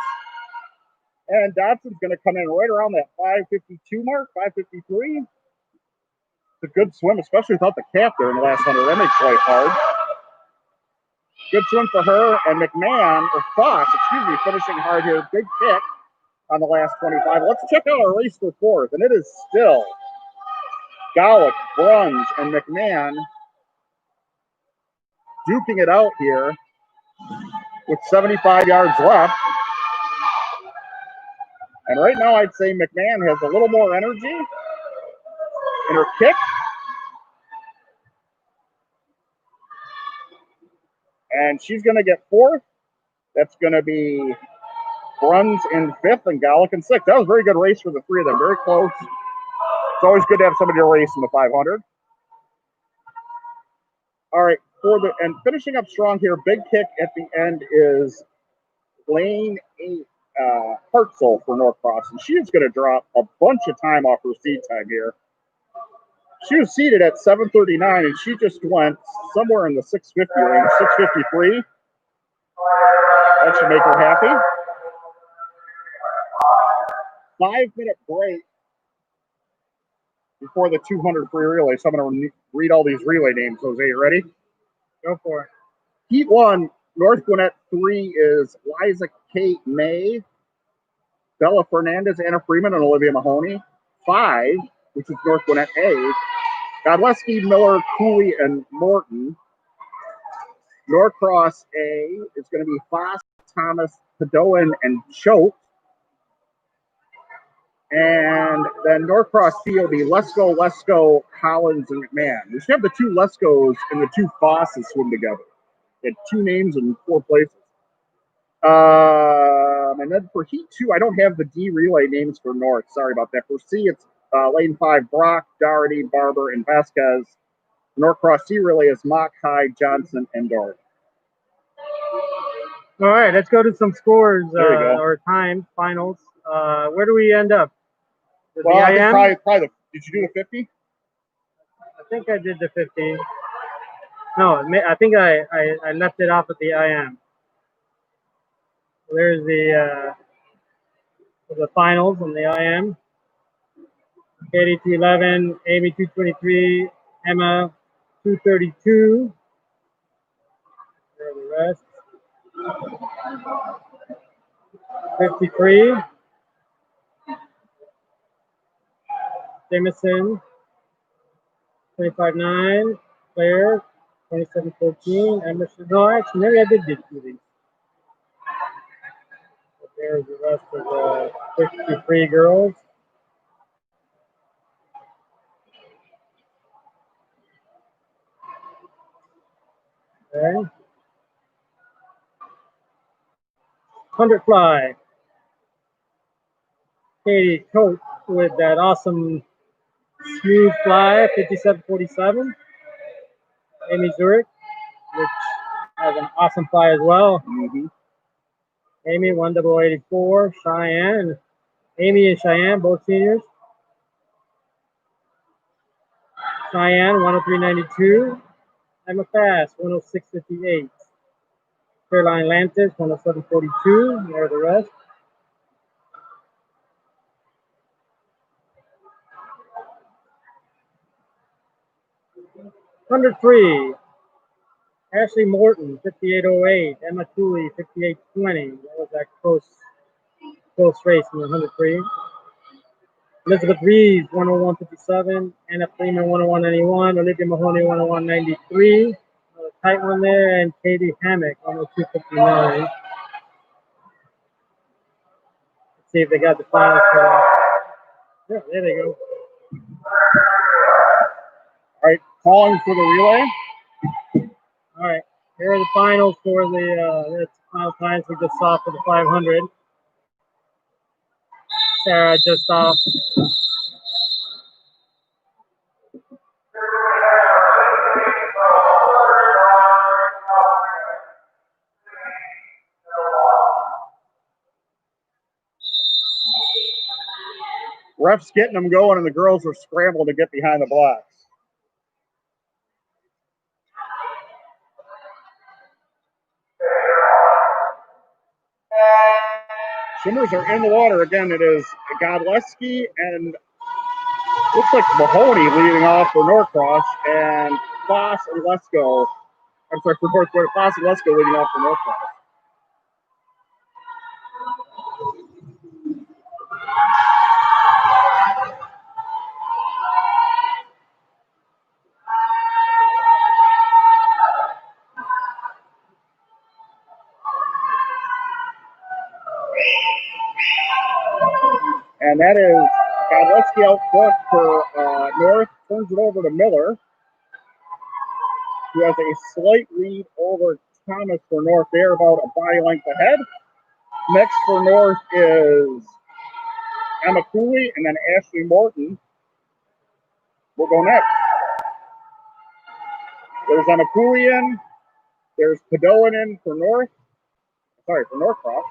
and Dodson's going to come in right around that 5:52 mark, 5:53. It's a good swim, especially without the cap there in the last 100. That makes life hard. Good swim for her, and McMahon, or Foss, finishing hard here. Big kick on the last 25. Let's check out our race for fourth, and it is still Golick, Bruns, and McMahon duking it out here with 75 yards left. And right now, I'd say McMahon has a little more energy in her kick. And she's going to get fourth. That's going to be Bruns in fifth and Golick in sixth. That was a very good race for the three of them. Very close. It's always good to have somebody to race in the 500. All right, and finishing up strong here, big kick at the end is Lane Hartzell for Norcross, and she's going to drop a bunch of time off her seed time here. She was seated at 7:39, and she just went somewhere in the 6:50 range, 6:53. That should make her happy. 5-minute break before the 200 free relay. So I'm going to read all these relay names. Jose, you ready? Go for it. Heat 1, North Gwinnett 3 is Liza Kate May, Bella Fernandez, Anna Freeman, and Olivia Mahoney. 5, which is North Gwinnett A, Godleski, Miller, Cooley, and Morton. Norcross A is going to be Foss, Thomas, Padoan, and Choate. And then Norcross C will be Lesko, Collins, and McMahon. We should have the two Leskos and the two Fosses swim together. They had 2 names in 4 places. And then for Heat 2, I don't have the D relay names for North. Sorry about that. For C, it's lane 5, Brock, Doherty, Barber, and Vasquez. Norcross C relay is Mock, Hyde, Johnson, and Doherty. All right, let's go to some scores There you go. or time finals. Where do we end up? With Well, the I think IM? probably did you do the 50? I think I did the 50. No, I think I left it off at the IM. There's the finals on the IM. Katie 211, Amy 223, Emma 232. There are the rest. 53. Jameson 25.9. Claire 27.14. Emerson. No, actually, maybe I did do these. But there's the rest of the 53 girls. Okay. 100 fly. Katie Coates with that awesome smooth fly, 57.47. Amy Zurich, which has an awesome fly as well. Mm-hmm. Amy 10084. Cheyenne. Amy and Cheyenne, both seniors. Cheyenne 103.92. Emma Fast 106.58. Caroline Lantis 107.42. There are the rest. 103. Ashley Morton 58.08. Emma Cooley 58.20. That was that close race in the 103. Elizabeth Reeves 101.57. Anna Freeman 101.91. Olivia Mahoney 101.93. Tight one there, and Katie Hammock 102.59. Let's see if they got the finals for that. Yeah, there they go. All right, calling for the relay. All right, here are the finals for the final times we just saw for the 500. Sarah just off. Ref's getting them going, and the girls are scrambling to get behind the blocks. Swimmers are in the water again. It is Godleski and looks like Mahoney leading off for Norcross, and Foss and Lesko. I'm sorry, for North Gwinnett. Foss and Lesko leading off for Norcross. And that is Godleski out front for North. Turns it over to Miller, who has a slight lead over Thomas for North. They're about a body length ahead. Next for North is Emma Cooley, and then Ashley Morton will go next. There's Emma Cooley in. There's Padoan in for North. Sorry, for Norcross.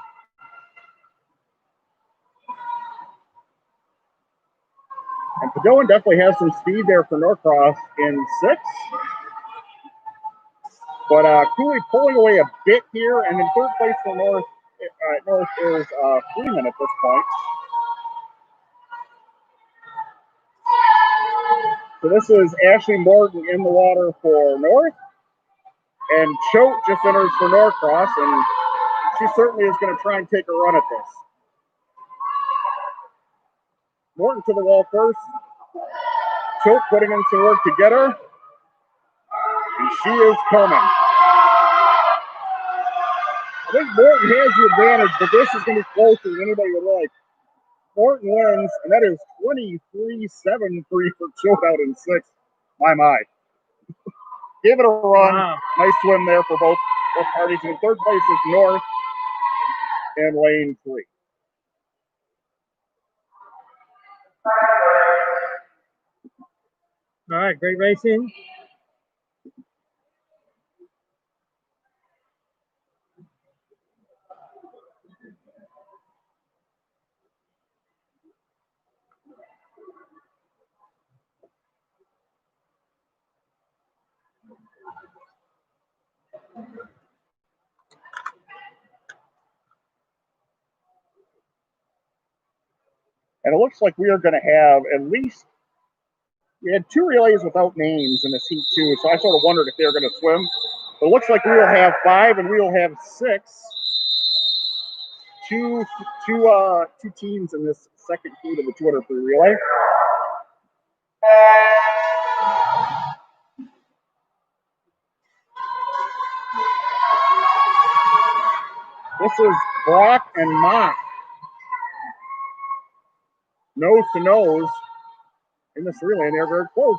And Padoan definitely has some speed there for Norcross in 6. But Cooley pulling away a bit here, and in third place for North is Freeman at this point. So this is Ashley Morton in the water for North, and Choate just enters for Norcross, and she certainly is going to try and take a run at this. Morton to the wall first. Choate putting in some work to get her, and she is coming. I think Morton has the advantage, but this is going to be closer than anybody would like. Morton wins, and that is 23-7-3 for Choate out in 6. My. Give it a run. Wow. Nice swim there for both parties. And in third place is North in lane 3. All right, great racing. And it looks like we are going to have at least, we had 2 relays without names in this heat too, so I sort of wondered if they were going to swim. But it looks like we will have 5 and we will have 6. Two teams in this second heat of the 200 free relay. This is Brock and Mock. Nose to nose in this relay, and they're very close.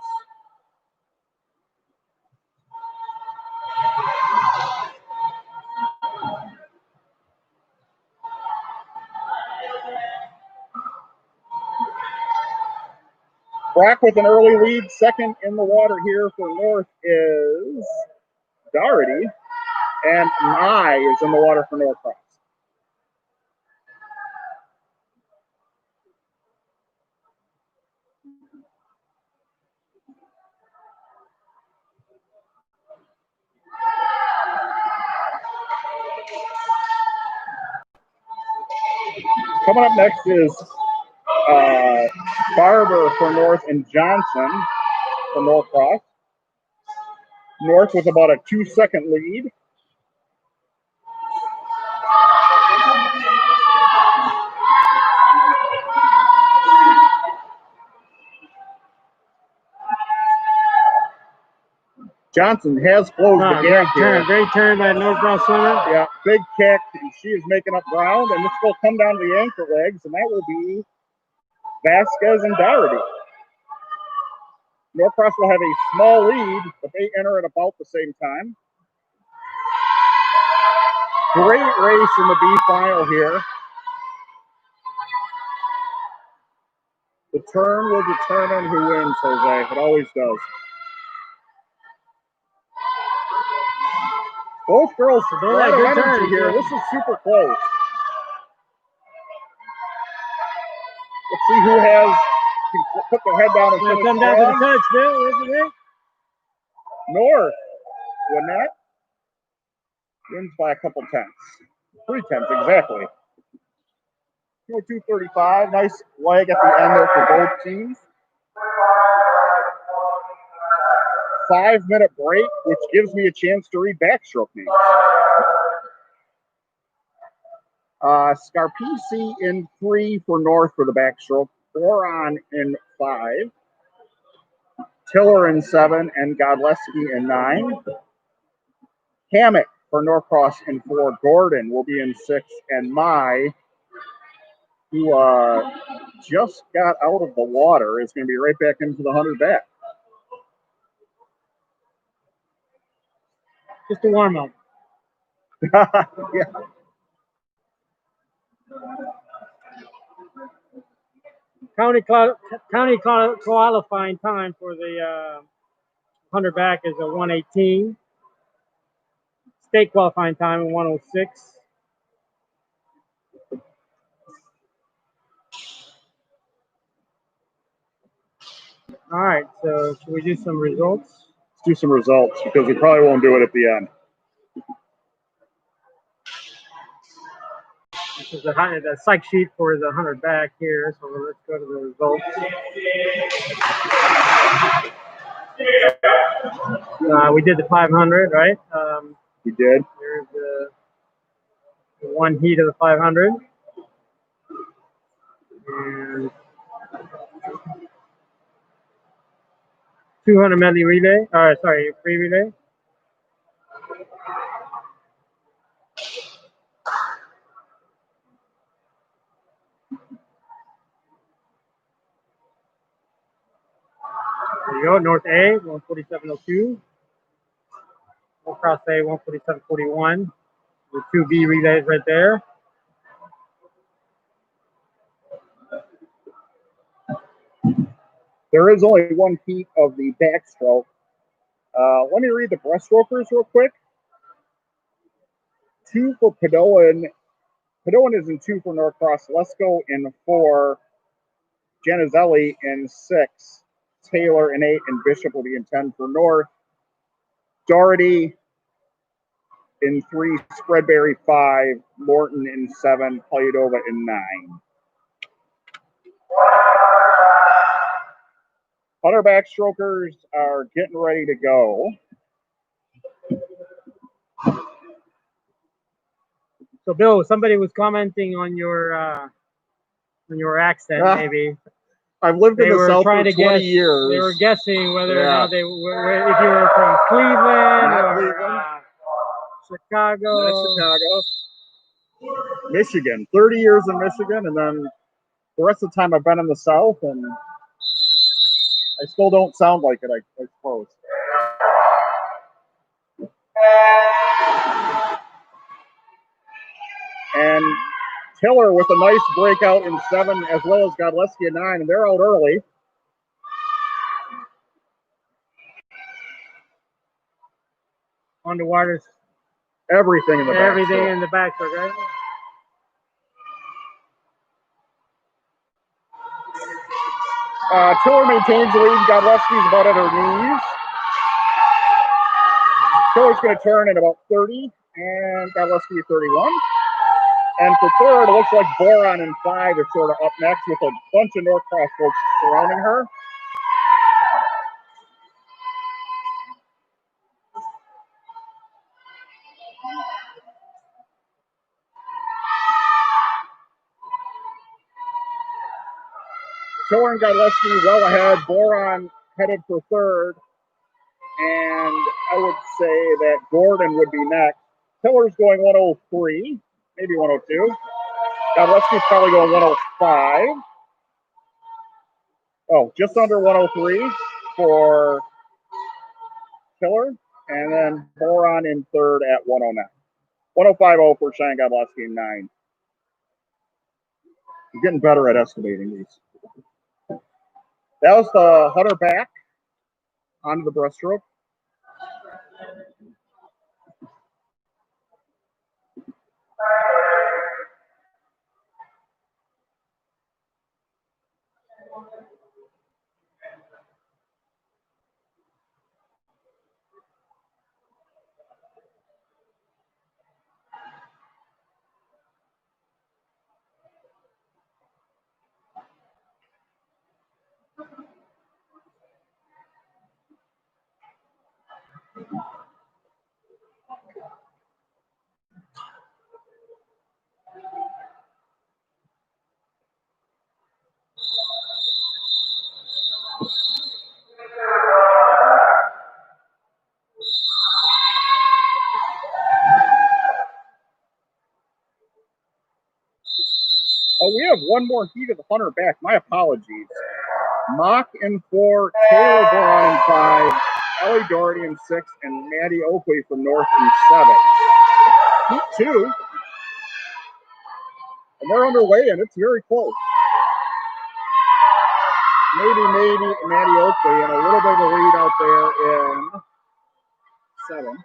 Brock with an early lead. Second in the water here for North is Doherty, and Nye is in the water for Norcross. Coming up next is Barber for North and Johnson for Norcross. North with about a 2-second lead. Johnson has closed the gap here. Great turn by Norcross swimmer. Yeah, big kick, and she is making up ground, and this will come down to the anchor legs, and that will be Vasquez and Doherty. Norcross will have a small lead, but they enter at about the same time. Great race in the B final here. The turn will determine who wins, Jose. It always does. Both girls have a lot of energy here. This is super close. Let's see who can put their head down and finish come down to the touch, Bill. Isn't it? North, Gwinnett wins by a couple tenths. 3 tenths, exactly. 2:35. Nice leg at the end there for both teams. 5-minute break, which gives me a chance to read backstroke names. Scarpisi in 3 for North for the backstroke. Boron in 5. Tiller in 7, and Godleski in 9. Hammett for Norcross in 4. Gordon will be in 6, and Mai, who just got out of the water, is going to be right back into the 100 back. Just a warm up. Yeah. County qualifying time for the 100 back is a 1:18. State qualifying time is 1:06. All right, so should we do some results? Let's do some results because we probably won't do it at the end. This is the psych sheet for the 100 back here, so let's go to the results. We did the 500, right? We did. Here's the one heat of the 500. And 200 medley relay, free relay. There you go, North A, 147.02. Norcross A, 147.41. The 2B relays right there. There is only one heat of the backstroke. Let me read the breaststrokers real quick. 2 for Padoan. Padoan is in 2 for Norcross. Lesko in 4. Janizelli in 6. Taylor in 8. And Bishop will be in 10 for North. Doherty in 3. Spreadberry 5. Morton in 7. Polyadova in 9. Hunter backstrokers are getting ready to go. So, Bill, somebody was commenting on your accent, maybe. I've lived in the South for 20 years. They were guessing whether or not if you were from Cleveland or Chicago. Not Chicago. Michigan. 30 years in Michigan, and then the rest of the time I've been in the South, and I still don't sound like it, I suppose. And Tiller with a nice breakout in 7, as well as Godleski in 9, and they're out early. On the waters. Everything in the back. Everything in the back, right? Tiller maintains the lead. Godleski's about at her knees. Tiller's going to turn in about 30, and Godleski 31. And for third, it looks like Boron in 5 is sort of up next with a bunch of Norcross folks surrounding her. Tiller and Godleski well ahead. Boron headed for third. And I would say that Gordon would be next. Tiller's going 103, maybe 102. Godleski's probably going 105. Oh, just under 103 for Tiller. And then Boron in third at 109. 105.0 for Cheyenne Godleski in 9. I'm getting better at estimating these. That was the Hunter back onto the breaststroke. Oh, we have one more heat of the Hunter back. My apologies. Mock in 4, Taylor Boron in 5, Ellie Doherty in 6, and Maddie Oakley from North in 7. Heat 2. And they're underway, and it's very close. Maybe Maddie Oakley, and a little bit of a lead out there in 7.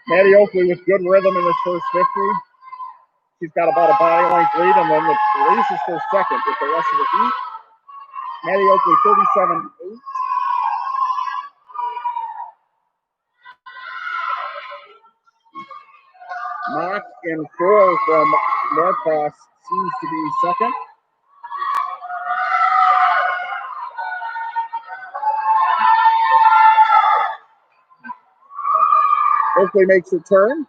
Maddie Oakley with good rhythm in this first 50. She's got about a body length lead, and then the race is for second with the rest of the heat. Maddie Oakley 37.8. Mock in 4 from Norcross seems to be second. Oakley makes a turn.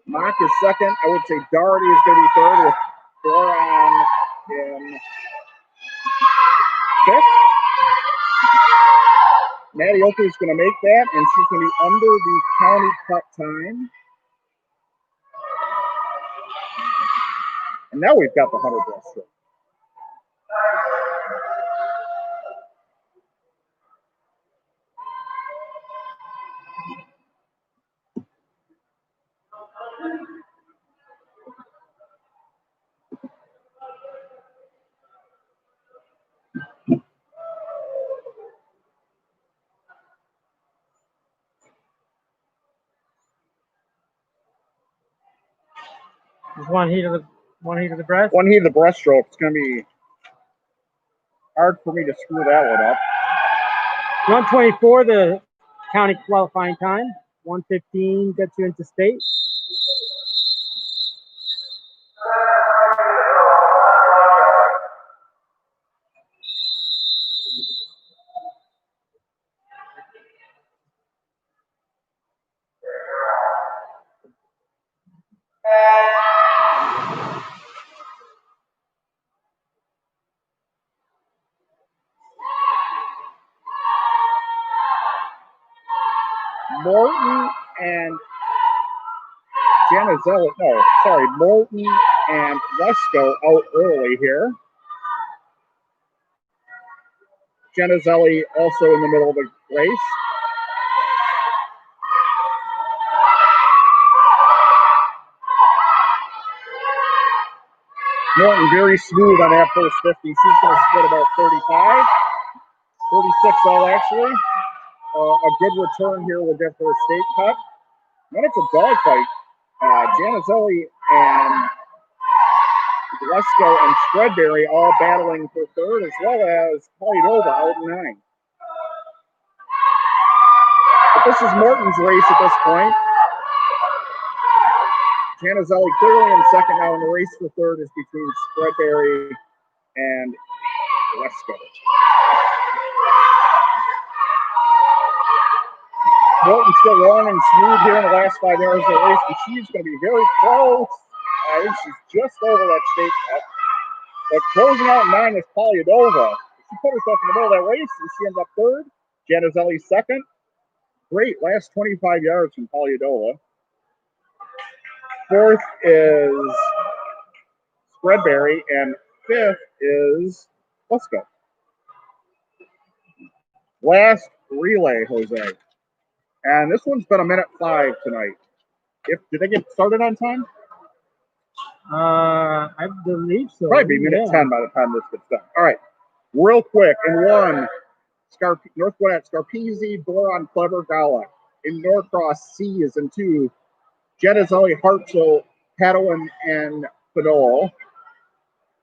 Mock is second. I would say Doherty is going to be third with Boron in 5th. Maddie Oakley is going to make that, and she's going to be under the county cut time. And now we've got the 100 breaststroke. Just one heat of the One heat of the breast? One heat of the breaststroke. It's going to be hard for me to screw that one up. 124, the county qualifying time. 115 gets you into state. Morton and Janizelli, no, sorry, Morton and Lesko out early here. Janizelli also in the middle of the race. Morton very smooth on that first 50. She's going to split about 35. 36 all actually. A good return here will get her a state cut. Then it's a dogfight. Janizelli and Lesko and Spreadberry all battling for third, as well as Polyadova out in 9. But this is Morton's race at this point. Janizelli clearly in second now, and the race for third is between Spreadberry and Lesko. Morton still long and smooth here in the last 5 yards of the race, and she's going to be very close. I think she's just over that state cut. But closing out in 9 is Polyadova. She put herself in the middle of that race, and she ends up third. Janizelli second. Great last 25 yards from Polyadova. Fourth is Spreadberry, and fifth is Lesko. Last relay, Jose. And this one's been 1:05 tonight. Did they get started on time? I believe so. Probably be minute 10 by the time this gets done. All right. Real quick. In 1, North Gwinnett, Scarpese, Boron, Clever, Gala. In Norcross, C is in 2. Janizelli, Hartzell, Padawin, and Fadol.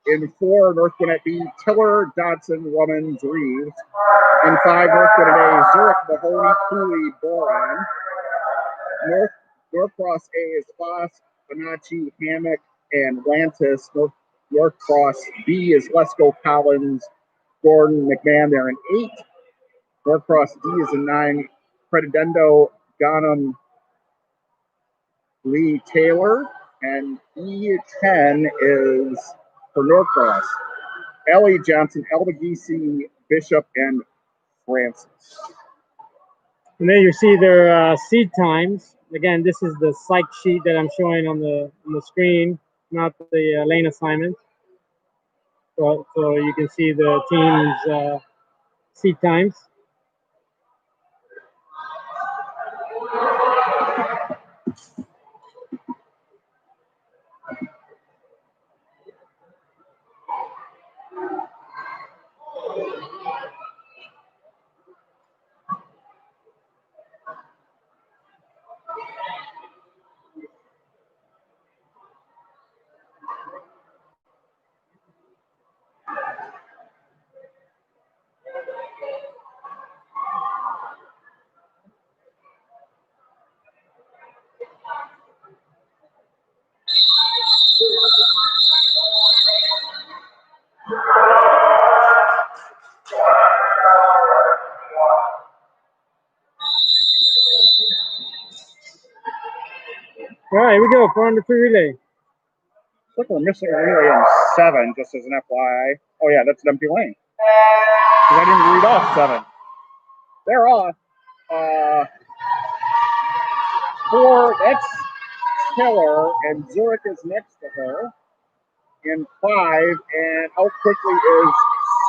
In 4, North Gwinnett B, Tiller, Dodson, Rummins, Reeves. In 5, North Gwinnett A, Zurich, Mahoney, Cooley, Boron. Norcross A is Foss, Bonacci, Hammock, and Lantis. Norcross B is Lesko, Collins, Gordon, McMahon. They're in 8. Norcross D is in 9. Credendo, Ghanem, Lee, Taylor. And E10 is for Norcross. Ellie Johnson, Elbagisi, Bishop, and Francis. And there you see their seed times. Again, this is the psych sheet that I'm showing on the screen, not the lane assignment. So you can see the team's seed times. All right, here we go. 400 free relay. Looks like we're missing a relay in 7, just as an FYI. Oh, yeah, that's an empty lane. Because I didn't read off 7. They're off. 4, that's Tiller, and Zurich is next to her. In 5, and out quickly is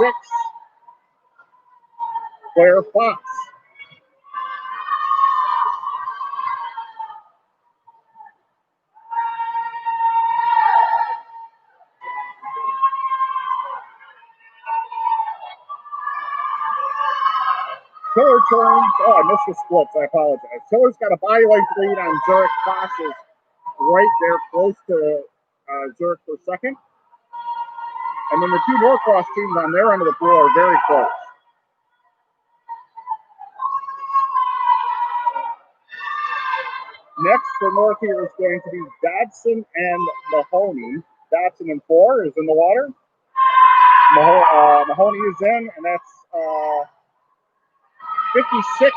6, Claire Fox. Tiller turns. Oh, I missed the splits. I apologize. Tiller's got a body length lead on Zurich. Fox is right there close to Zurich for second. And then the two Norcross teams on their end of the pool are very close. Next for North here is going to be Dodson and Mahoney. Dodson in 4 is in the water. Mahoney is in, and that's 56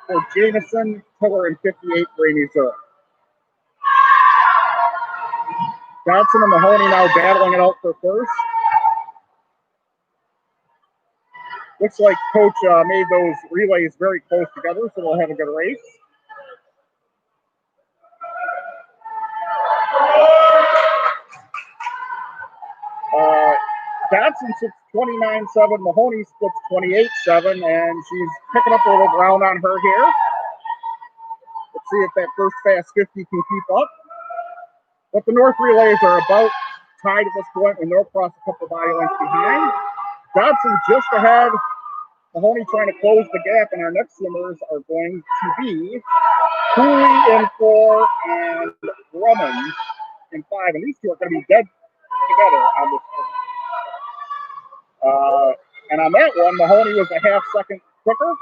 for Jameson, Tiller, and 58 for Amy Zurich. Dodson and Mahoney now battling it out for first. Looks like Coach made those relays very close together, so they'll have a good race. Dodson sits 29-7, Mahoney splits 28-7, and she's picking up a little ground on her here. Let's see if that first fast 50 can keep up. But the North relays are about tied at this point, and Norcross a couple body lengths behind. Dodson just ahead. Mahoney trying to close the gap, and our next swimmers are going to be Cooley in 4 and Grumman in 5. And these two are going to be dead together on this one. And on that one, Mahoney was a half second quicker.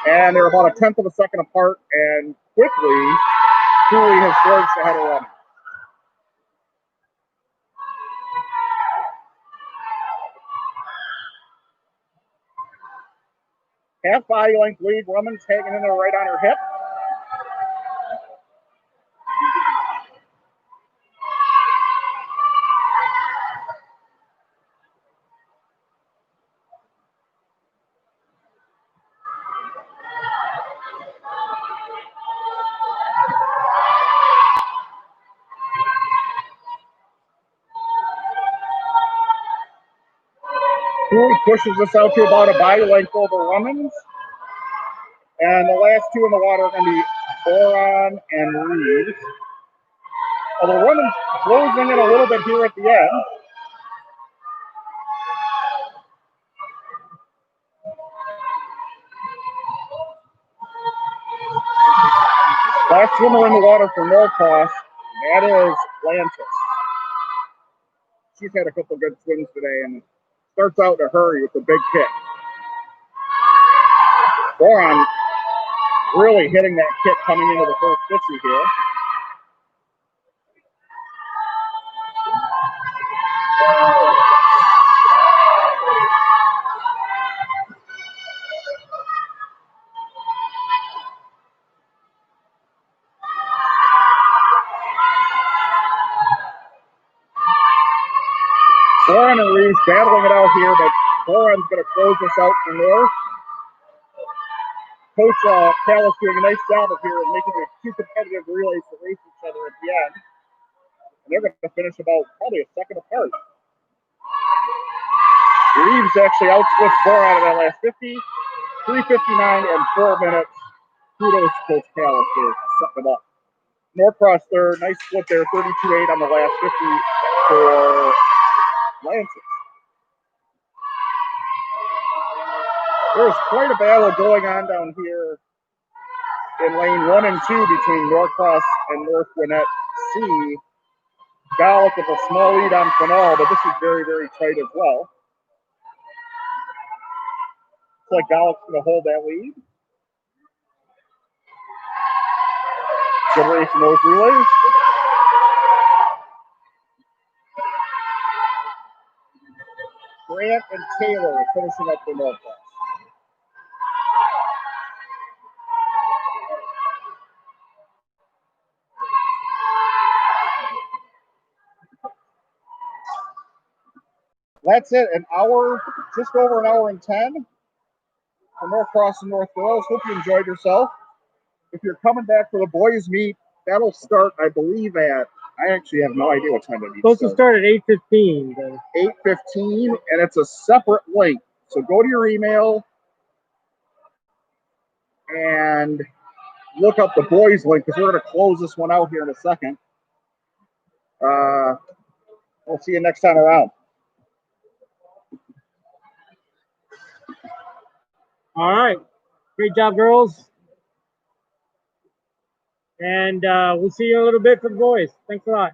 And they're about a 1/10 of a second apart, and quickly, Cooley has forged ahead of Grumman. Half body length lead. Grumman's hanging in there right on her hip. Cooley pushes us out to about a body length over Grumman's. And the last two in the water are going to be Boron and Reed. Although Grumman's closing it a little bit here at the end. Last swimmer in the water for Norcross, that is Lantis. She's had a couple good swims today and starts out in a hurry with a big kick. Boron really hitting that kick coming into the first 50 here. Boron and Reeves battling it out here, but Boron's going to close this out for North. Coach Callis doing a nice job of here of making it two competitive relays to race each other at the end. And they're going to finish about probably a second apart. Reeves actually outsplits Boron in that last 50. 3:59 and 4 minutes. Kudos to Coach Callis for setting them up. Norcross there, nice split there, 32-8 on the last 50 for Lancers. There's quite a battle going on down here in lane 1 and 2 between Norcross and North Gwinnett C. Gallup with a small lead on Quinall, but this is very, very tight as well. Looks like Gallup's going to hold that lead. Good race in those relays. Grant and Taylor finishing up the Norcross. That's it, an hour, just over an hour and 10 for Norcross and North Girls. Hope you enjoyed yourself. If you're coming back for the boys' meet, that'll start, I believe, at, I actually have no idea what time it supposed to start at 8:15. 8:15, and it's a separate link. So go to your email and look up the boys' link because we're going to close this one out here in a second. We'll see you next time around. All right. Great job, girls. And we'll see you in a little bit for the boys. Thanks a lot.